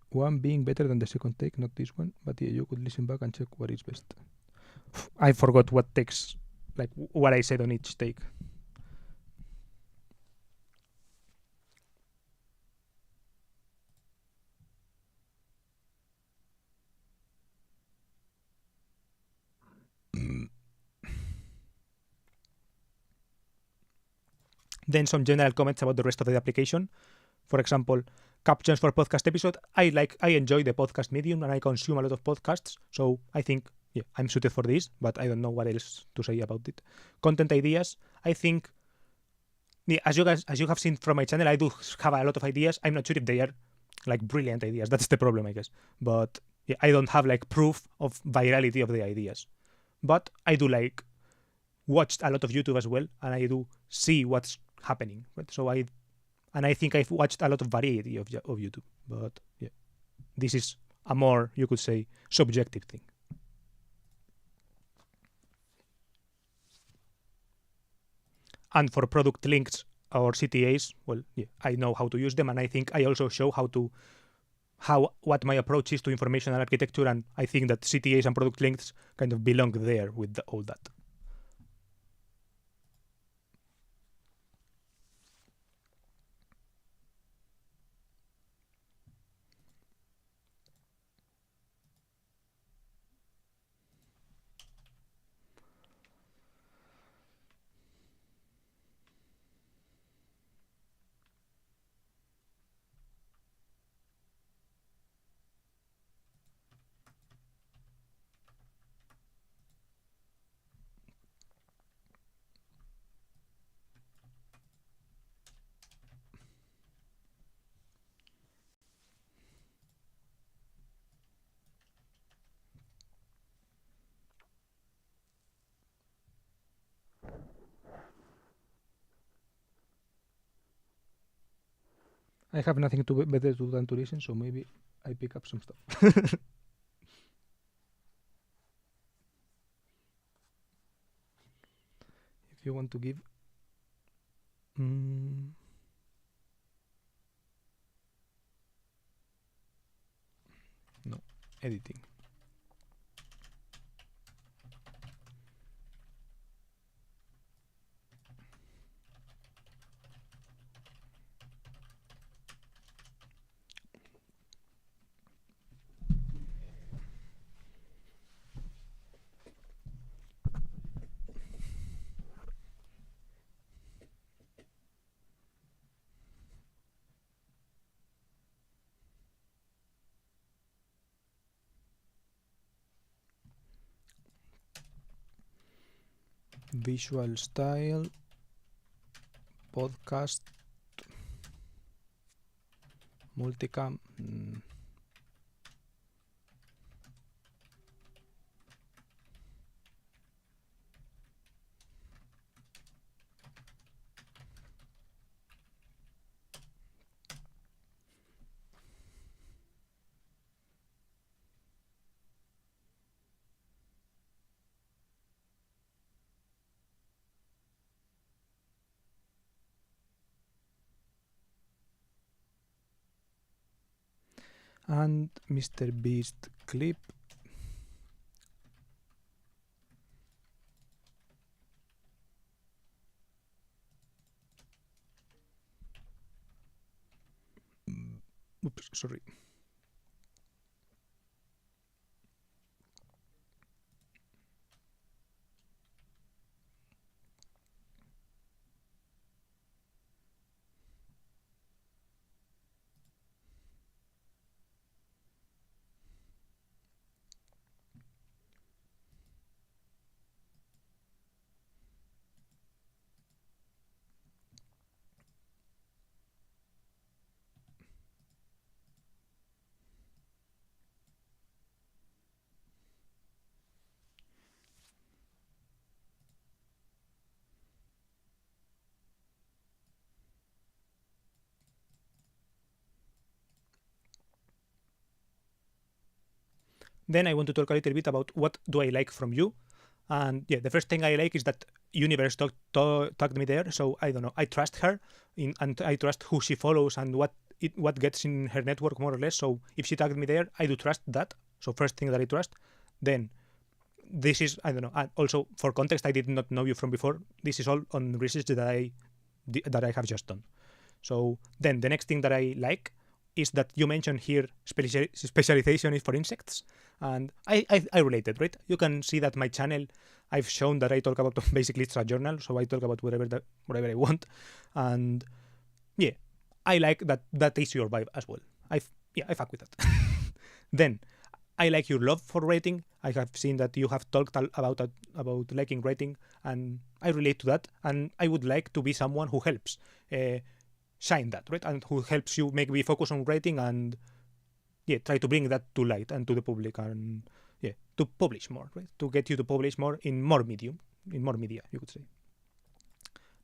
one being better than the second take, not this one, but yeah, you could listen back and check what is best. I forgot what takes, like what I said on each take. Then some general comments about the rest of the application. For example, captions for podcast episode. I enjoy the podcast medium, and I consume a lot of podcasts, so I think I'm suited for this, but I don't know what else to say about it. Content ideas. I think as you have seen from my channel, I do have a lot of ideas. I'm not sure if they are like brilliant ideas. That's the problem, I guess. But I don't have like proof of virality of the ideas. But I do watched a lot of YouTube as well, and I do see what's happening, right? So I think I've watched a lot of variety of YouTube, but this is a more, you could say, subjective thing. And for product links or CTAs, well, I know how to use them, and I think I also show what my approach is to informational architecture, and I think that CTAs and product links kind of belong there with all that. I have nothing better to do than to listen, so maybe I pick up some stuff. If you want to give... No. editing. Visual style, podcast, multicam. And Mr. Beast clip. Oops, sorry. Then I want to talk a little bit about what do I like from you. And yeah, the first thing I like is that Universe tagged me there. So I don't know, I trust her and I trust who she follows and what gets in her network more or less. So if she tagged me there, I do trust that. So first thing that I trust. Then this is, I don't know, and also for context, I did not know you from before. This is all on research that I have just done. So then the next thing that I like is that you mentioned here specialization is for insects, and I related, right? You can see that my channel, I've shown that I talk about basically it's a journal, so I talk about whatever I want, and yeah, I like that is your vibe as well. I fuck with that. Then I like your love for writing. I have seen that you have talked about liking writing, and I relate to that. And I would like to be someone who helps shine that, right? And who helps you maybe focus on writing and try to bring that to light and to the public, and to publish more, right? To get you to publish more in more media, you could say.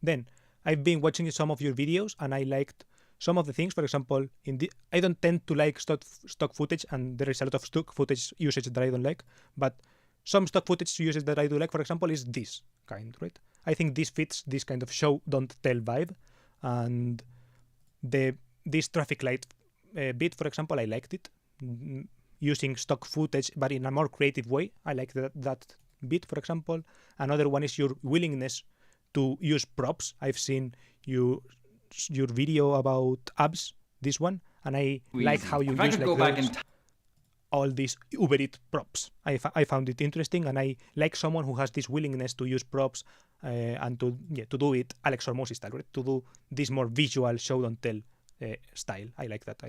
Then I've been watching some of your videos, and I liked some of the things. For example, I don't tend to like stock footage, and there is a lot of stock footage usage that I don't like. But some stock footage usage that I do like, for example, is this kind, right? I think this fits this kind of show don't tell vibe, and this traffic light bit, for example, I liked it. Using stock footage, but in a more creative way. I like that bit, for example. Another one is your willingness to use props. I've seen your video about abs, this one, and I like how you use all these Uber Eats props. I found it interesting, and I like someone who has this willingness to use props and to do it Alex Hormozzi style, right? To do this more visual show don't tell style. I like that.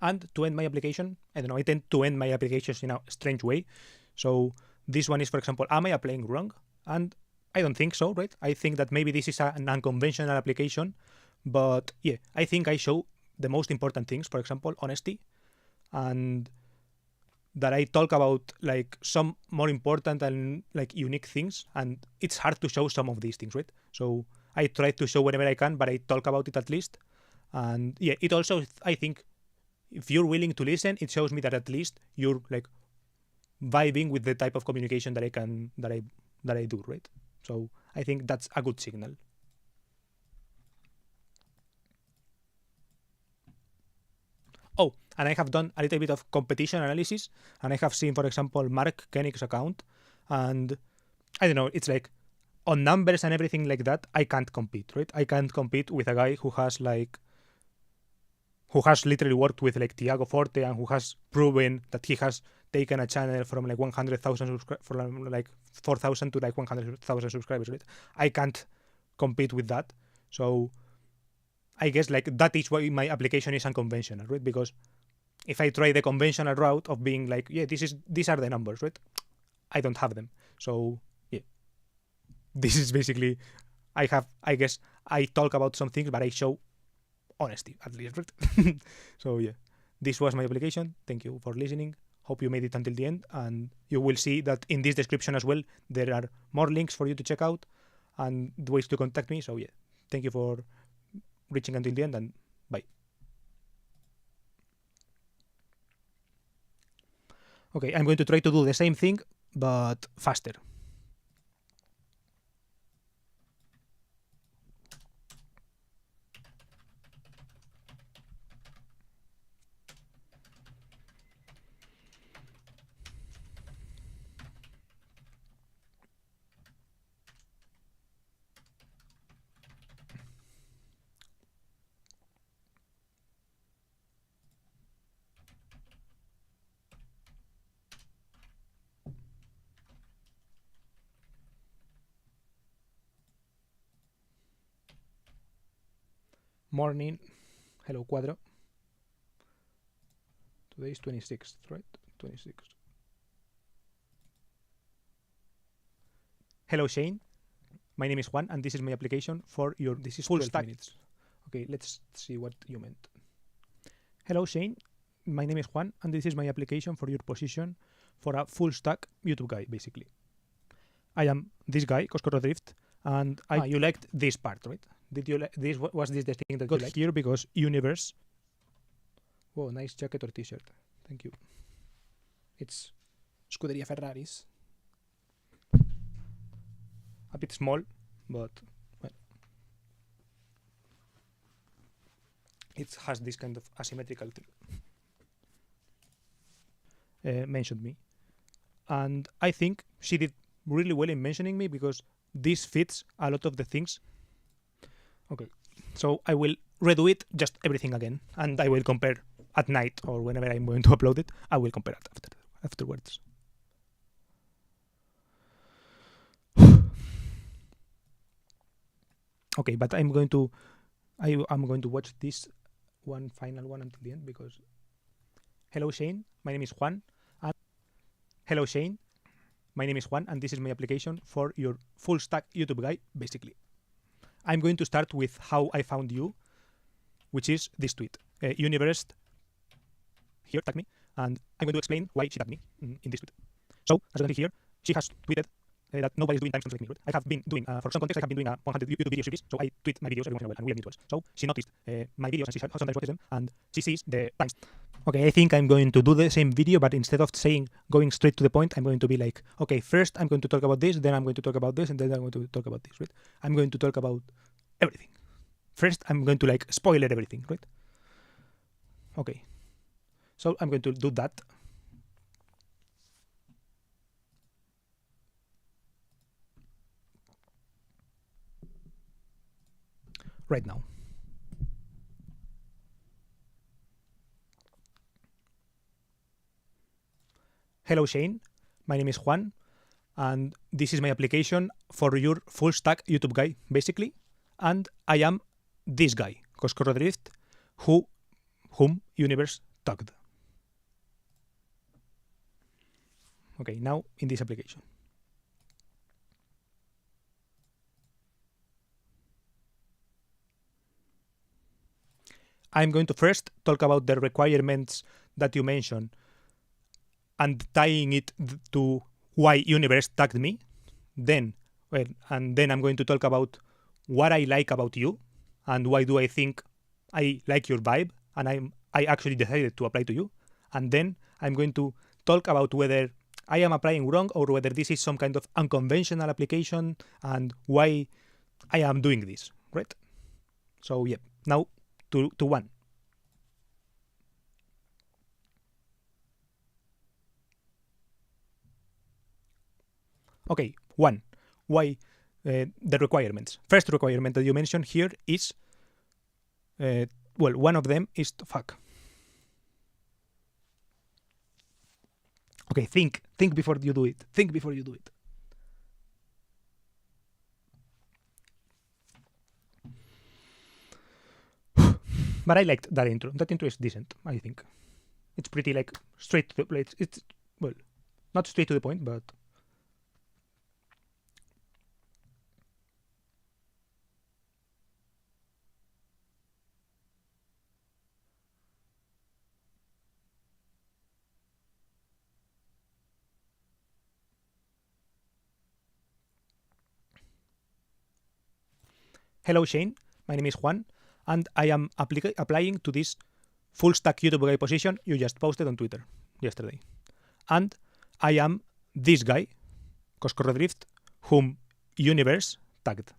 And to end my application, I don't know, I tend to end my applications in a strange way. So this one is, for example, am I applying wrong? And I don't think so, right? I think that maybe this is an unconventional application, but I think I show the most important things, for example, honesty. And that I talk about like some more important and like unique things, and it's hard to show some of these things, right? So I try to show whenever I can, but I talk about it at least. And yeah, it also, I think, if you're willing to listen, it shows me that at least you're like vibing with the type of communication that I do, right? So I think that's a good signal. Oh, and I have done a little bit of competition analysis, and I have seen, for example, Mark Koenig's account, and I don't know, it's like on numbers and everything like that, I can't compete, right? I can't compete with a guy who has literally worked with like Tiago Forte and who has proven that he has taken a channel from like 100,000 from like 4,000 to like 100,000 subscribers, right? I can't compete with that. So I guess like that is why my application is unconventional, right? Because if I try the conventional route of being like, yeah, these are the numbers, right? I don't have them. So yeah, this is basically I guess I talk about some things, but I show honesty at least, right? So yeah, this was my application. Thank you for listening. Hope you made it until the end, and you will see that in this description as well there are more links for you to check out and the ways to contact me. So yeah, thank you for reaching until the end, and bye. Okay, I'm going to try to do the same thing but faster. Morning. Hello, Cuadro. Today is 26th, right? 26th. Hello, Shane. My name is Juan, and this is my application for your. This is full stack. Minutes. Okay, let's see what you meant. Hello, Shane. My name is Juan, and this is my application for your position for a full stack YouTube guy, basically. I am this guy, Coscorro Drift, and you liked this part, right? Did you like this? Was this the thing that got you liked? Here because Universe. Whoa, nice jacket or t-shirt. Thank you. It's Scuderia Ferraris. A bit small, but well, it has this kind of asymmetrical thing. Mentioned me, and I think she did really well in mentioning me because this fits a lot of the things. Okay, so I will redo it, just everything again, and I will compare at night or whenever I'm going to upload it. I will compare it afterwards. Okay, but I'm going to watch this one final one until the end because. Hello, Shane. My name is Juan. And hello, Shane. My name is Juan, and this is my application for your full stack YouTube guy, basically. I'm going to start with how I found you, which is this tweet. Universe here tagged me, and I'm going to explain why she tagged me in this tweet. So, as you can see here, she has tweeted that nobody's doing timestamps like me, right? I have been doing, for some context, I have been doing 100 YouTube video series, so I tweet my videos every once in a while, and we are mutuals. So she noticed my videos, and she sometimes watches them, and she sees the times. Okay, I think I'm going to do the same video, but instead of going straight to the point, I'm going to be like, okay, first I'm going to talk about this, then I'm going to talk about this, and then I'm going to talk about this, right? I'm going to talk about everything. First, I'm going to like spoiler everything, right? Okay. So I'm going to do that. Right now. Hello, Shane. My name is Juan, and this is my application for your full stack YouTube guy, basically. And I am this guy, Coscorro Drift, whom Universe tagged. Okay, now in this application. I'm going to first talk about the requirements that you mentioned and tying it to why universe tagged me. Then, and then I'm going to talk about what I like about you and why do I think I like your vibe and I actually decided to apply to you. And then I'm going to talk about whether I am applying wrong or whether this is some kind of unconventional application and why I am doing this, right? So yeah, now to one. Okay, one. Why the requirements? First requirement that you mentioned here is, well, one of them is fuck. Okay, think before you do it. Think before you do it. But I liked that intro. That intro is decent, I think. It's pretty like straight to the point. It's well, not straight to the point, but hello Shane, my name is Juan, and I am applying to this full stack YouTube guy position you just posted on Twitter yesterday. And I am this guy, Coscorredrift, whom Universe tagged.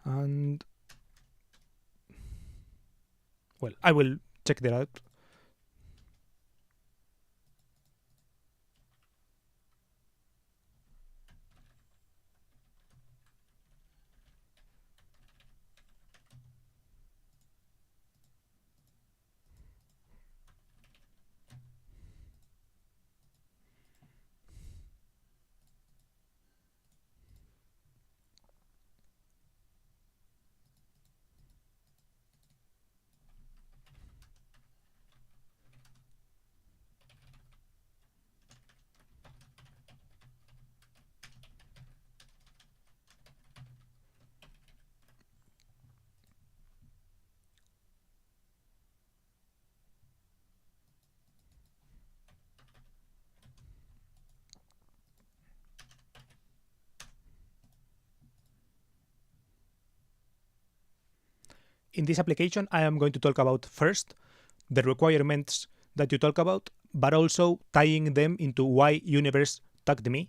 And well, I will check that out. In this application, I am going to talk about first the requirements that you talk about, but also tying them into why Universe tagged me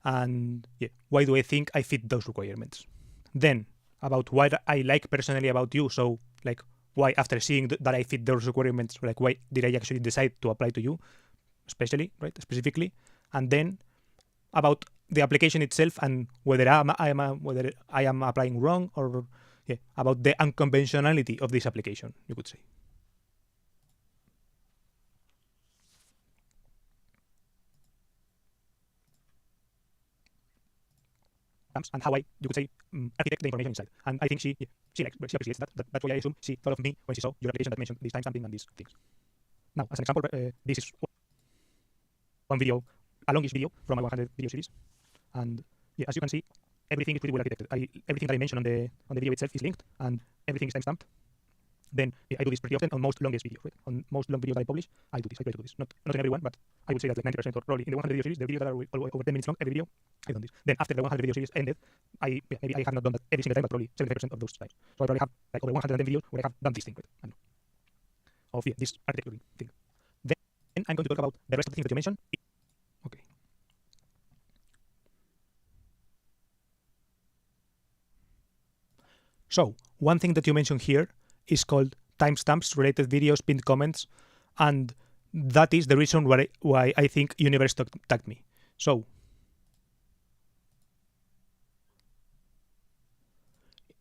and why do I think I fit those requirements. Then about what I like personally about you. So like why after seeing that I fit those requirements, like why did I actually decide to apply to you, specifically, and then about the application itself and whether whether I am applying wrong or about the unconventionality of this application, you could say. And how you could say, architect the information inside. And I think she appreciates that. That's why I assume she thought of me when she saw your application that mentioned this timestamping and these things. Now, as an example, this is one video, a longish video from my 100 video series. And as you can see, everything is pretty well architected. Everything that I mentioned on the video itself is linked, and everything is timestamped. Then I do this pretty often on most longest videos. Right? On most long videos that I publish, I do this. I try to do this. Not in every one, but I would say that like 90% or probably in the 100 video series, the videos that are over 10 minutes long, every video, I've done this. Then after the 100 video series ended, maybe I have not done that every single time, but probably 75% of those times. So I probably have like over 110 videos where I have done this thing, right? Of this architecture thing. Then I'm going to talk about the rest of the things that you mentioned. Okay. So one thing that you mentioned here is called timestamps, related videos, pinned comments, and that is the reason why I think Universe tagged me. So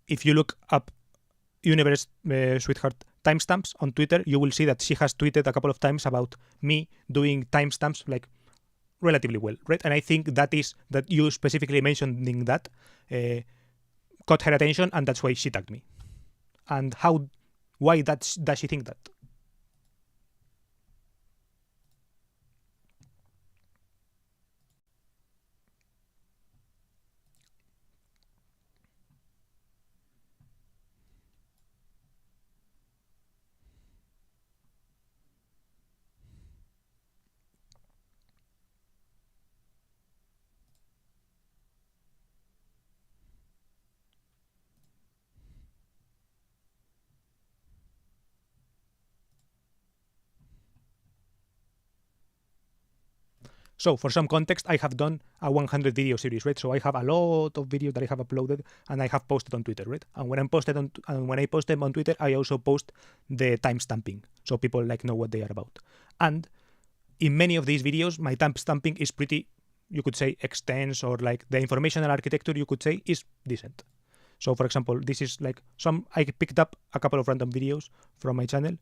if you look up Universe Sweetheart timestamps on Twitter, you will see that she has tweeted a couple of times about me doing timestamps like relatively well, right? And I think that you specifically mentioning that caught her attention, and that's why she tagged me. And why does she think that? So for some context, I have done a 100 video series, right? So I have a lot of videos that I have uploaded and I have posted on Twitter, right? And when I post them on Twitter, I also post the timestamping, so people like know what they are about. And in many of these videos, my timestamping is pretty, you could say, extensive, or like the informational architecture, you could say, is decent. So for example, this is like I picked up a couple of random videos from my channel,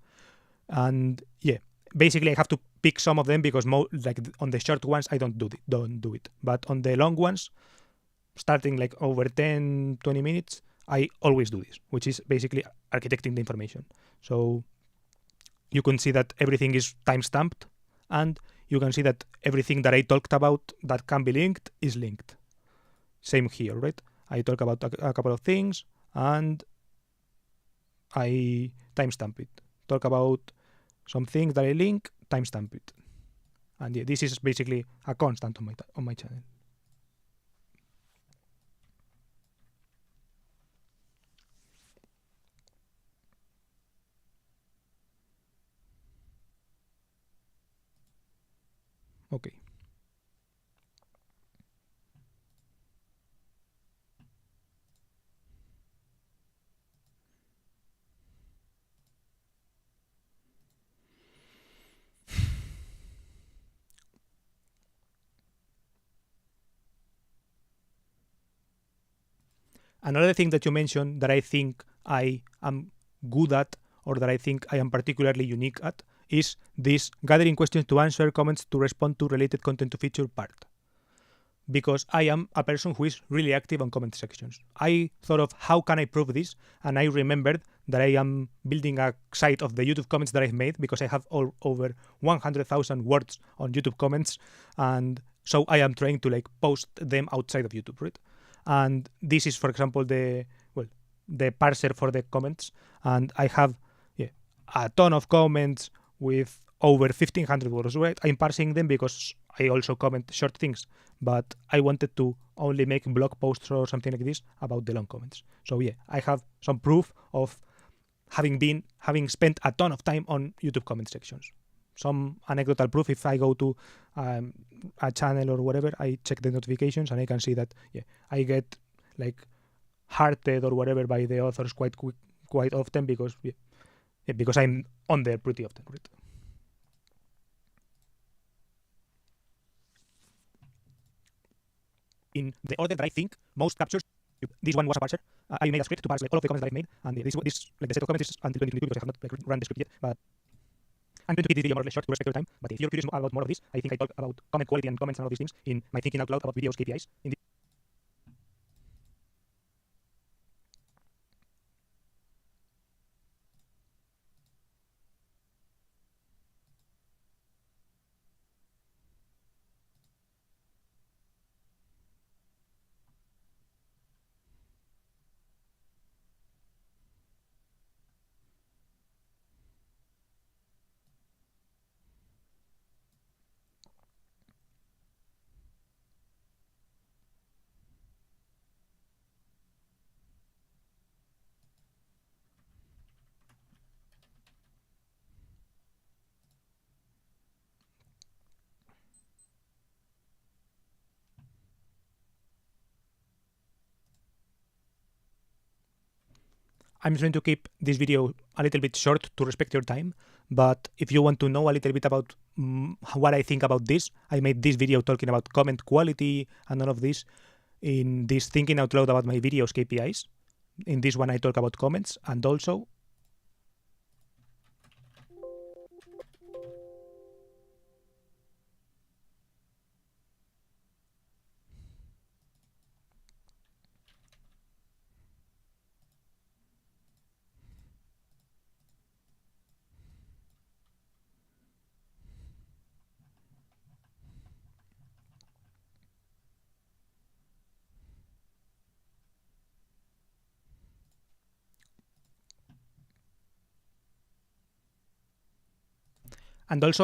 and yeah, basically I have to pick some of them because like on the short ones I don't do it, but on the long ones, starting like over 10-20 minutes, I always do this, which is basically architecting the information. So you can see that everything is timestamped, and you can see that everything that I talked about that can be linked is linked. Same here, right? I talk about a couple of things and I timestamp it. Talk about some things that I link, timestamp it. And yeah, this is basically a constant on my channel. Okay. Another thing that you mentioned that I think I am good at, or that I think I am particularly unique at, is this gathering questions to answer, comments to respond to, related content to feature part. Because I am a person who is really active on comment sections. I thought of how can I prove this, and I remembered that I am building a site of the YouTube comments that I've made, because I have over 100,000 words on YouTube comments, and so I am trying to like post them outside of YouTube, right? And this is, for example, the parser for the comments, and I have a ton of comments with over 1,500 words, right? I'm parsing them because I also comment short things, but I wanted to only make blog posts or something like this about the long comments. So yeah, I have some proof of having spent a ton of time on YouTube comment sections. Some anecdotal proof: if I go to a channel or whatever, I check the notifications and I can see that I get like hearted or whatever by the authors quite often, because because I'm on there pretty often, right? In the order that I think most captures, this one was a parser. I made a script to parse like all of the comments that I've made, and this like the set of comments is until 2022 because I have not like run the script yet. But I'm going to keep this video more or less short to respect your time. But if you're curious about more of this, I think I talk about comment quality and comments and all these things in my Thinking Out Loud about videos KPIs. I'm trying to keep this video a little bit short to respect your time, but if you want to know a little bit about what I think about this, I made this video talking about comment quality and all of this in this Thinking Out Loud about my videos KPIs. In this one I talk about comments, and also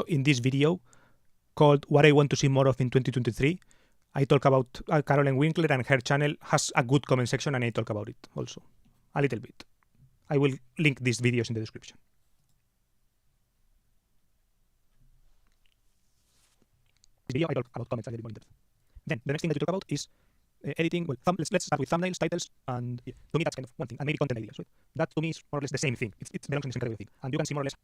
in this video called What I Want to See More of in 2023, I talk about Caroline Winkler, and her channel has a good comment section, and I talk about it also a little bit. I will link these videos in the description. This video I talk about comments a little more in depth. Then the next thing that you talk about is editing. Well, let's start with thumbnails, titles, and yeah, to me that's kind of one thing, and maybe content ideas. Right? That to me is more or less the same thing. It belongs in the same category thing, and you can see more or less.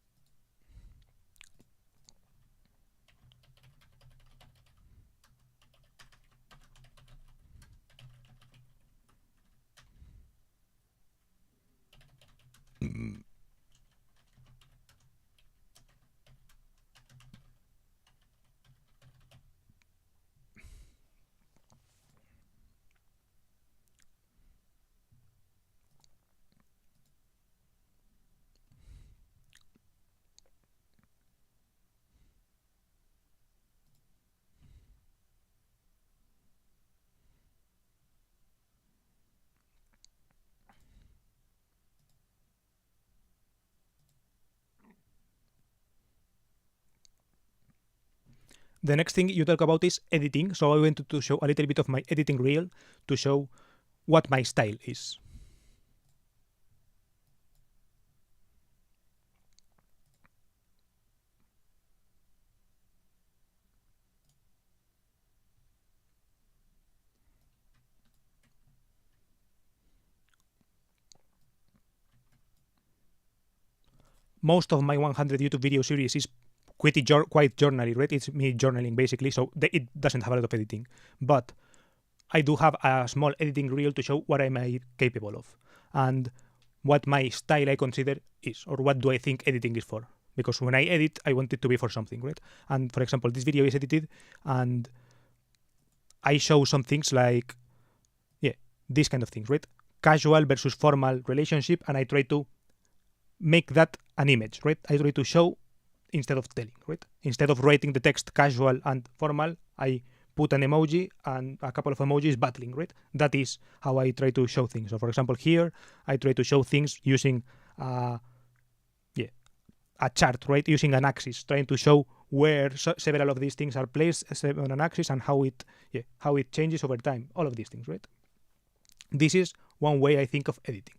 The next thing you talk about is editing. So I wanted to show a little bit of my editing reel to show what my style is. Most of my 100 YouTube video series is quite journaling, right? It's me journaling basically, so it doesn't have a lot of editing. But I do have a small editing reel to show what I'm capable of and what my style I consider is, or what do I think editing is for. Because when I edit, I want it to be for something, right? And for example, this video is edited and I show some things like, these kind of things, right? Casual versus formal relationship, and I try to make that an image, right? I try to show instead of telling, right? Instead of writing the text casual and formal, I put an emoji and a couple of emojis battling, right? That is how I try to show things. So for example, here, I try to show things using a chart, right? Using an axis, trying to show where several of these things are placed on an axis and how it changes over time. All of these things, right? This is one way I think of editing.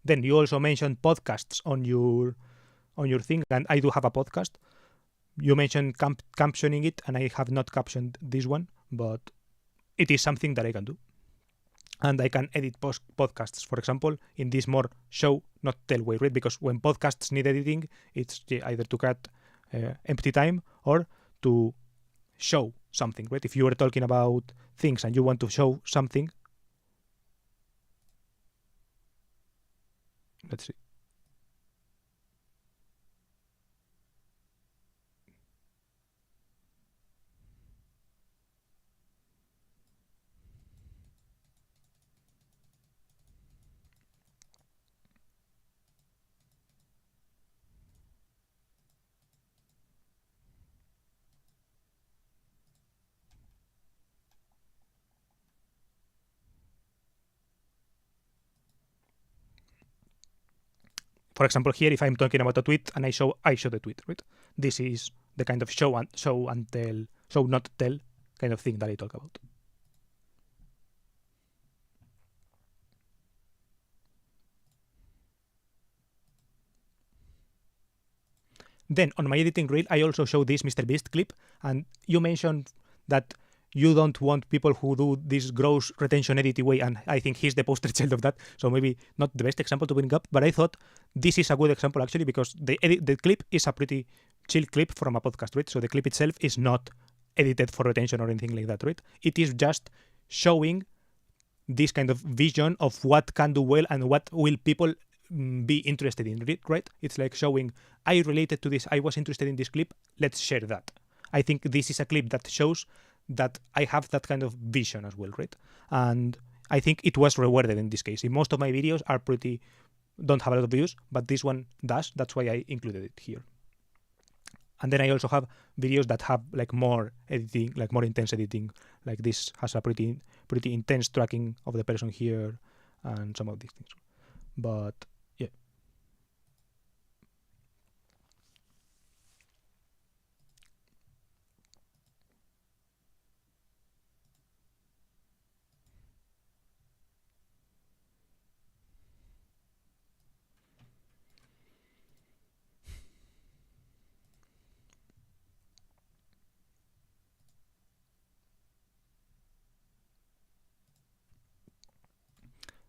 Then you also mentioned podcasts on your thing, and I do have a podcast. You mentioned captioning it, and I have not captioned this one, but it is something that I can do. And I can edit podcasts, for example, in this more show, not tell way, right? Because when podcasts need editing, it's either to cut empty time or to show something, right? If you are talking about things and you want to show something, let's see. For example, here, if I'm talking about a tweet and I show the tweet, right? This is the kind of show not tell kind of thing that I talk about. Then on my editing reel, I also show this Mr. Beast clip, and you mentioned that you don't want people who do this gross retention edit way, and I think he's the poster child of that. So maybe not the best example to bring up, but I thought this is a good example actually, because the clip is a pretty chill clip from a podcast, right? So the clip itself is not edited for retention or anything like that, right? It is just showing this kind of vision of what can do well and what will people be interested in, right? It's like showing, I related to this, I was interested in this clip, let's share that. I think this is a clip that shows that I have that kind of vision as well, right? And I think it was rewarded in this case. In most of my videos are don't have a lot of views, but this one does. That's why I included it here. And then I also have videos that have like more editing, like more intense editing. Like this has a pretty intense tracking of the person here and some of these things. But yeah.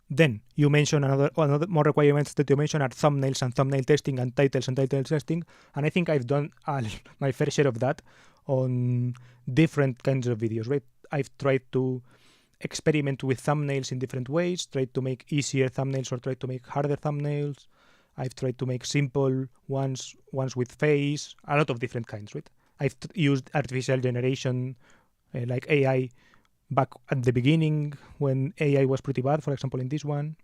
Then you mention another more requirements that you mention are thumbnails and thumbnail testing and title testing. And I think I've done my fair share of that on different kinds of videos, right? I've tried to experiment with thumbnails in different ways, tried to make easier thumbnails or tried to make harder thumbnails. I've tried to make simple ones with face, a lot of different kinds, right? I've used artificial generation, like AI, back at the beginning when AI was pretty bad, for example, in this one.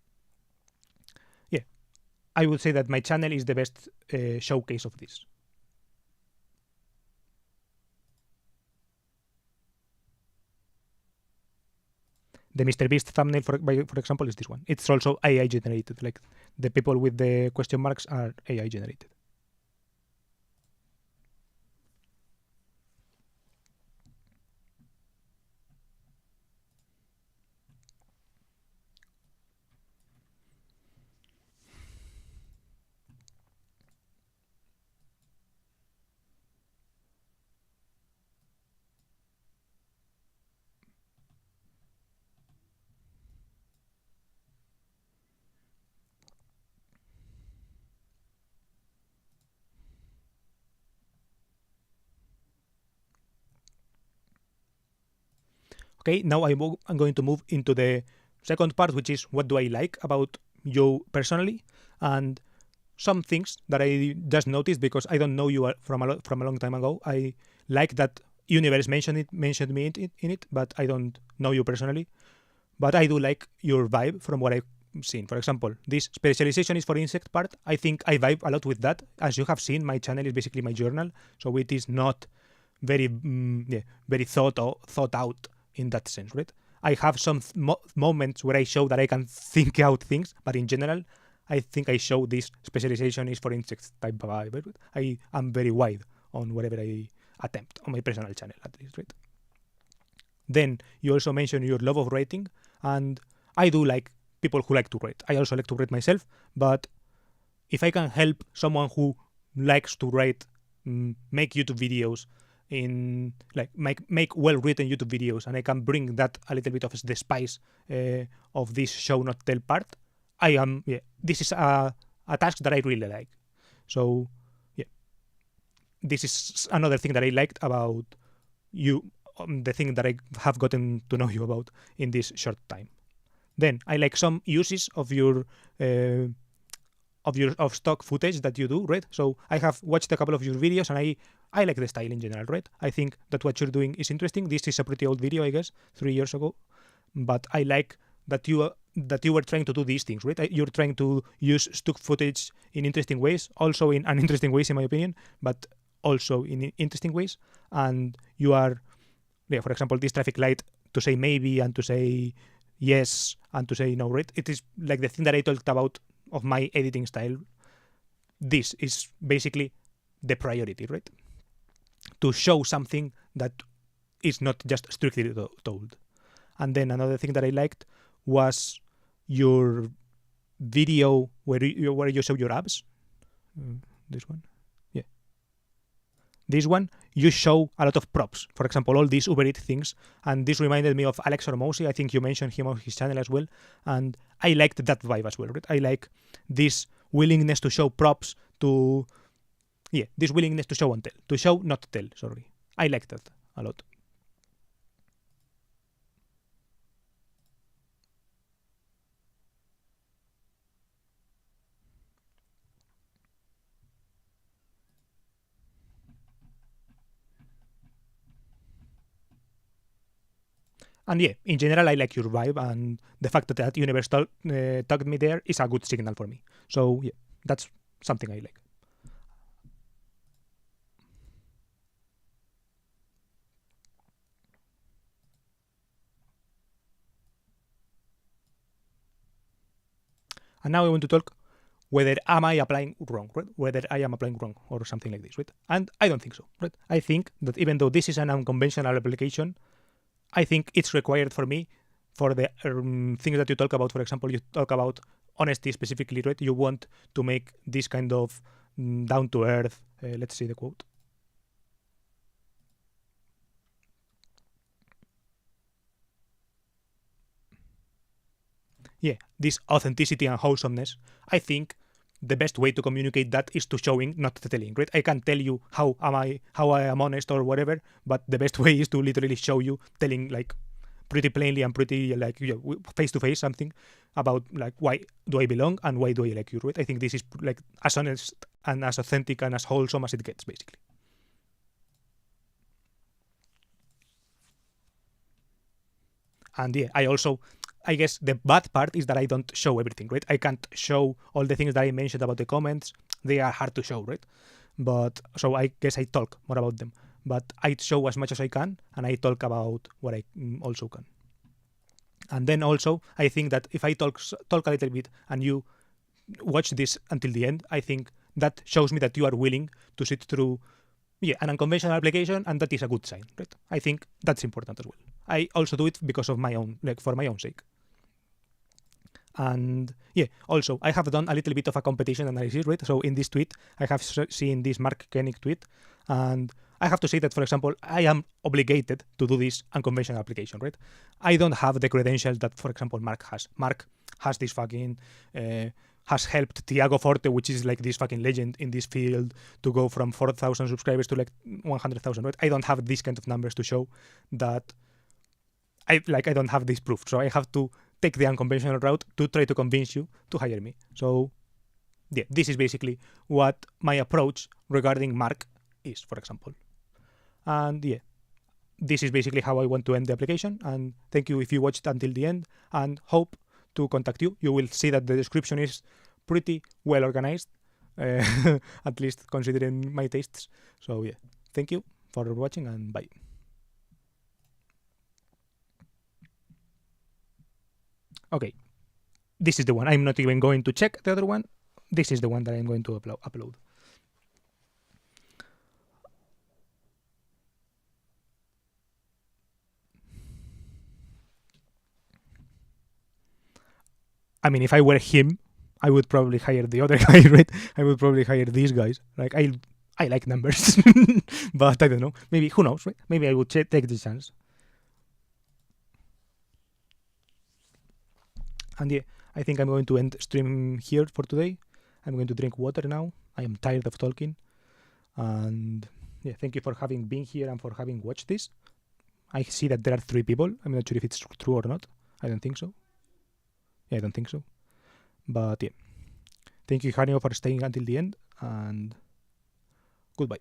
Yeah, I would say that my channel is the best showcase of this. The MrBeast thumbnail, for example, is this one. It's also AI generated. Like the people with the question marks are AI generated. Okay, now I'm going to move into the second part, which is what do I like about you personally, and some things that I just noticed because I don't know you from a long time ago. I like that Universe mentioned me in it, but I don't know you personally. But I do like your vibe from what I've seen. For example, this specialization is for insect part. I think I vibe a lot with that. As you have seen, my channel is basically my journal, so it is not very very thought out in that sense, right? I have some moments where I show that I can think out things, but in general, I think I show this specialization is for insects type vibe. I am very wide on whatever I attempt on my personal channel, at least, right? Then you also mentioned your love of writing, and I do like people who like to write. I also like to write myself, but if I can help someone who likes to write, make YouTube videos, in like make well-written YouTube videos, and I can bring that a little bit of the spice of this show not tell part, this is a task that I really like. So yeah, this is another thing that I liked about you, the thing that I have gotten to know you about in this short time. Then I like some uses of your stock footage that you do, right? So I have watched a couple of your videos, and I like the style in general, right? I think that what you're doing is interesting. This is a pretty old video, I guess, 3 years ago, but I like that you were trying to do these things, right? You're trying to use stock footage in interesting ways, also in uninteresting ways, in my opinion, but also in interesting ways. And you are, for example, this traffic light to say maybe and to say yes and to say no, right? It is like the thing that I talked about of my editing style. This is basically the priority, right? To show something that is not just strictly told. And then another thing that I liked was your video where you show your abs. This one, yeah. This one, you show a lot of props. For example, all these Uber Eats things. And this reminded me of Alex Hormozzi. I think you mentioned him on his channel as well. And I liked that vibe as well, right? I like this willingness to show props, this willingness to show and tell. To show, not tell, sorry. I like that a lot. And yeah, in general, I like your vibe, and the fact that that universe tugged me there is a good signal for me. So yeah, that's something I like. And now I want to talk whether am I applying wrong, right? Whether I am applying wrong or something like this, right? And I don't think so, right? I think that even though this is an unconventional application, I think it's required for me for the things that you talk about. For example, you talk about honesty specifically, right? You want to make this kind of down to earth. Let's see the quote. Yeah, this authenticity and wholesomeness. I think the best way to communicate that is to showing, not to telling, right? I can't tell you how I am honest or whatever, but the best way is to literally show you, telling like pretty plainly and pretty like face to face something about like why do I belong and why do I like you, right? I think this is like as honest and as authentic and as wholesome as it gets, basically. And yeah, I guess the bad part is that I don't show everything, right? I can't show all the things that I mentioned about the comments. They are hard to show, right? But so I guess I talk more about them. But I show as much as I can, and I talk about what I also can. And then also, I think that if I talk a little bit and you watch this until the end, I think that shows me that you are willing to sit through an unconventional application, and that is a good sign, right? I think that's important as well. I also do it because of my own, like for my own sake. And yeah, also I have done a little bit of a competition analysis, right? So in this tweet, I have seen this Mark Koenig tweet, and I have to say that, for example, I am obligated to do this unconventional application, right? I don't have the credentials that, for example, Mark has. Mark has this fucking has helped Tiago Forte, which is like this fucking legend in this field, to go from 4,000 subscribers to like 100,000, right? I don't have these kind of numbers to show that I don't have this proof. So I have to take the unconventional route to try to convince you to hire me. So yeah, this is basically what my approach regarding Mark is, for example. And yeah, this is basically how I want to end the application. And thank you if you watched until the end, and hope to contact you. You will see that the description is pretty well organized, at least considering my tastes. So yeah, thank you for watching, and bye. Okay, this is the one. I'm not even going to check the other one. This is the one that I'm going to upload. I mean, if I were him, I would probably hire the other guy, right? I would probably hire these guys. Like, I like numbers, but I don't know. Maybe, who knows, right? Maybe I would take the chance. And yeah, I think I'm going to end stream here for today. I'm going to drink water now. I am tired of talking. And yeah, thank you for having been here and for having watched this. I see that there are 3 people. I'm not sure if it's true or not. I don't think so. Yeah, I don't think so. But yeah, thank you, Hanyo, for staying until the end, and goodbye.